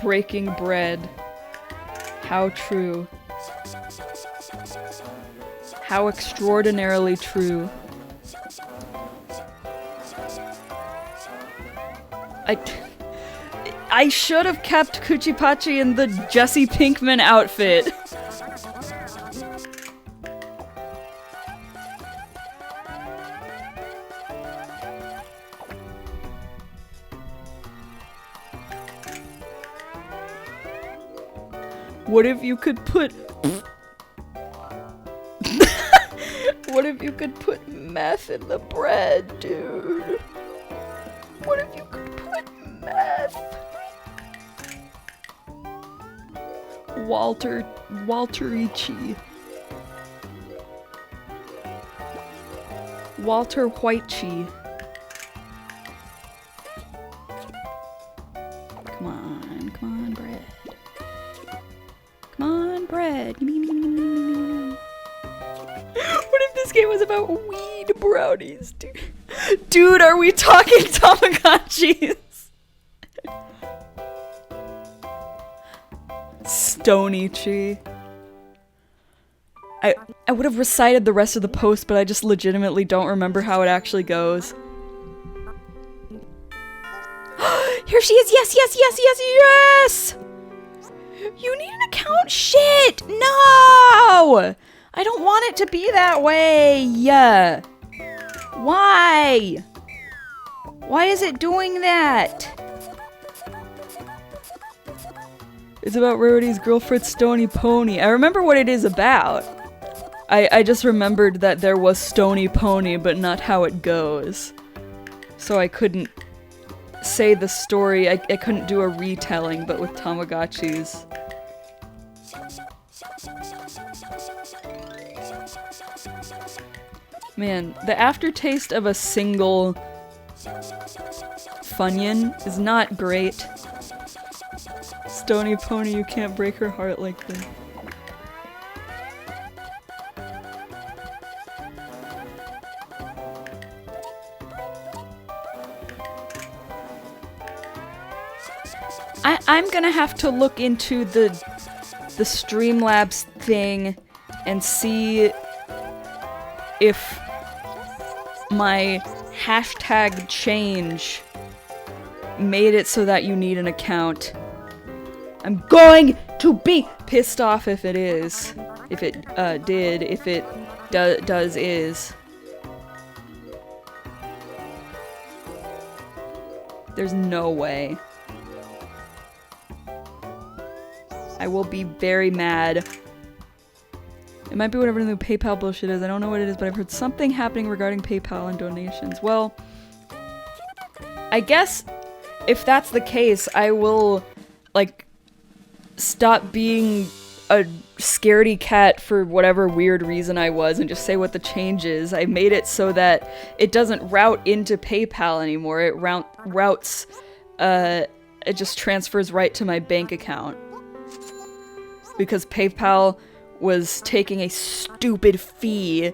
Breaking bread. How true. How extraordinarily true. I should have kept PEPPtchi in the Jesse Pinkman outfit. What if you could put... What if you could put meth in the bread, dude? What if you could put meth? Walterichi. Walter Whitechie. Come on, bread. Come on, bread. What if this game was about weed brownies, dude? Dude, are we talking Tamagotchis? Stonichi. I would have recited the rest of the post, but I just legitimately don't remember how it actually goes. Here she is! Yes, yes, yes, yes, yes! You need an account? Shit! No! I don't want it to be that way! Why? Why is it doing that? It's about Rarity's girlfriend Stony Pony. I remember what it is about. I just remembered that there was Stony Pony, but not how it goes. So I couldn't say the story. I couldn't do a retelling, but with Tamagotchis. Man, the aftertaste of a single Funyun is not great. Stony Pony, you can't break her heart like this. I'm gonna have to look into the Streamlabs thing and see if my hashtag change made it so that you need an account. I'm going to be pissed off if it is. If it did. If it does is. There's no way. I will be very mad. It might be whatever the new PayPal bullshit is. I don't know what it is, but I've heard something happening regarding PayPal and donations. Well, I guess if that's the case, I will, like, stop being a scaredy cat for whatever weird reason I was and just say what the change is. I made it so that it doesn't route into PayPal anymore. It routes, it just transfers right to my bank account. Because PayPal was taking a stupid fee,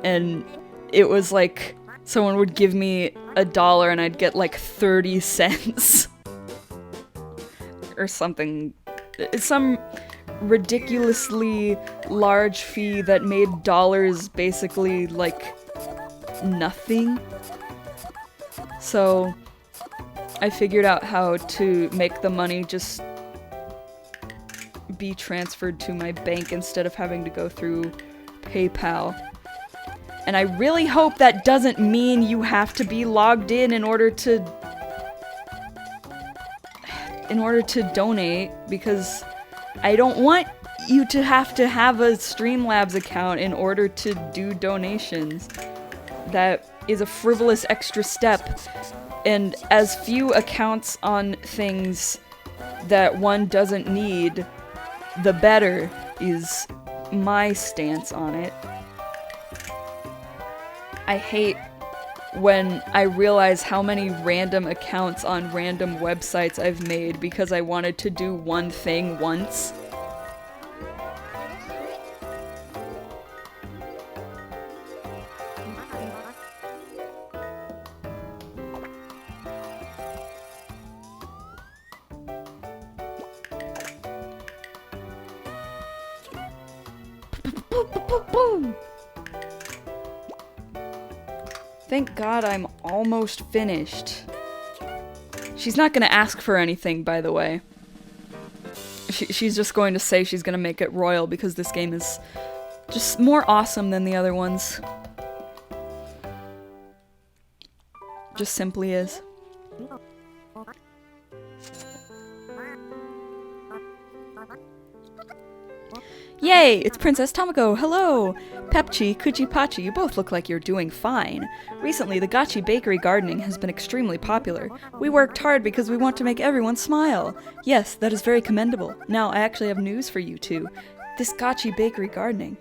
and it was like someone would give me $1 and I'd get like 30 cents. Or something. Some ridiculously large fee that made dollars basically like nothing. So I figured out how to make the money just be transferred to my bank instead of having to go through PayPal. And I really hope that doesn't mean you have to be logged in order to donate, because I don't want you to have a Streamlabs account in order to do donations. That is a frivolous extra step, and as few accounts on things that one doesn't need, the better is my stance on it. I hate when I realize how many random accounts on random websites I've made because I wanted to do one thing once. Thank God I'm almost finished. She's not gonna ask for anything, by the way. She's just going to say she's gonna make it royal because this game is just more awesome than the other ones. Just simply is. Yay! It's Princess Tamako! Hello! PEPPtchi, PEPPtchi, you both look like you're doing fine. Recently, the Gotchi bakery gardening has been extremely popular. We worked hard because we want to make everyone smile. Yes, that is very commendable. Now, I actually have news for you two. This Gotchi bakery gardening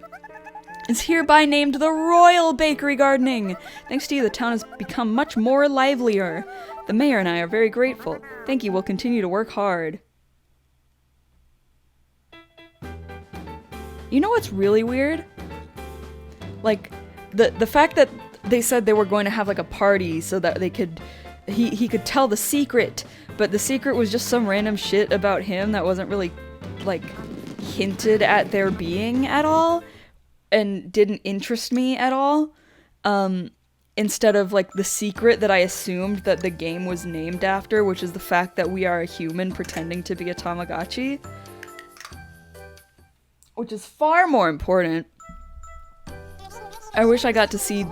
is hereby named the Royal Bakery Gardening! Thanks to you, the town has become much more livelier. The mayor and I are very grateful. Thank you, we'll continue to work hard. You know what's really weird? Like, the fact that they said they were going to have like a party so that they could, he could tell the secret, but the secret was just some random shit about him that wasn't really, like, hinted at there being at all, and didn't interest me at all, instead of, like, the secret that I assumed that the game was named after, which is the fact that we are a human pretending to be a Tamagotchi. Which is far more important. I wish I got to see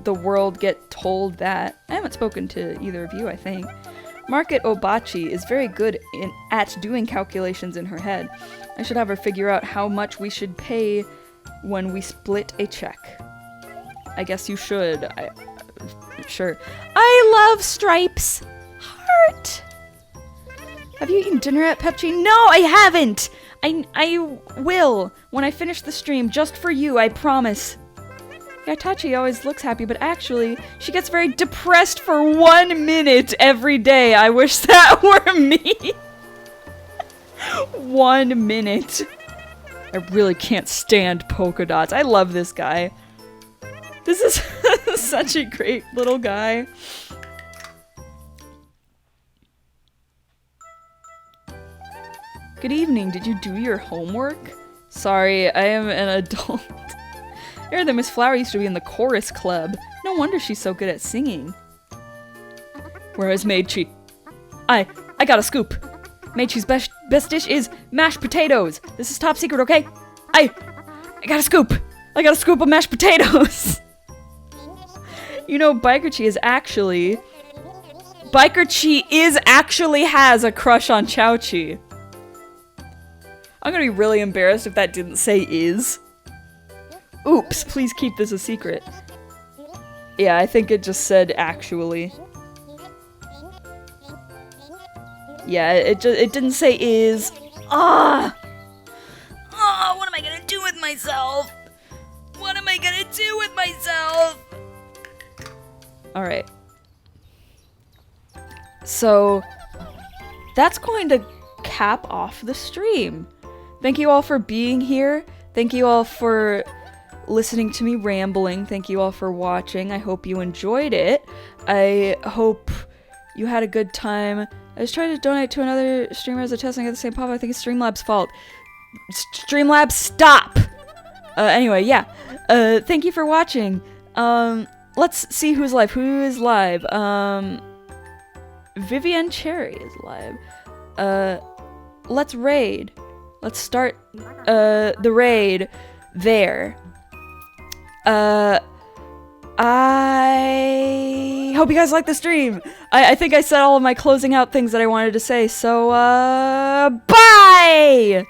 the world get told that. I haven't spoken to either of you, I think. Market Obachi is very good at doing calculations in her head. I should have her figure out how much we should pay when we split a check. I guess you should. Sure. I love stripes! Heart! Have you eaten dinner at PEPPtchi? No, I haven't! I will, when I finish the stream, just for you, I promise. Yeah, Tachi always looks happy, but actually, she gets very depressed for 1 minute every day. I wish that were me. 1 minute. I really can't stand polka dots. I love this guy. This is such a great little guy. Good evening. Did you do your homework? Sorry, I am an adult. I heard that Miss Flower used to be in the chorus club. No wonder she's so good at singing. Where is Meidchi? I got a scoop. Meidchi's best dish is mashed potatoes. This is top secret, okay? I got a scoop. I got a scoop of mashed potatoes. You know, BAYBEEEE is actually has a crush on Chowchi. I'm gonna be really embarrassed if that didn't say is. Oops, please keep this a secret. Yeah, I think it just said actually. Yeah, it didn't say is. Ah! Ah, what am I gonna do with myself? What am I gonna do with myself? Alright. So, that's going to cap off the stream. Thank you all for being here. Thank you all for listening to me rambling. Thank you all for watching. I hope you enjoyed it. I hope you had a good time. I was trying to donate to another streamer as a test and I got the same pop. I think it's Streamlabs' fault. Streamlabs, stop! Anyway, yeah. Thank you for watching. Let's see who's live. Who is live? Vivian Cherry is live. Let's raid. Let's start, the raid there. I hope you guys like the stream. I think I said all of my closing out things that I wanted to say, so, bye!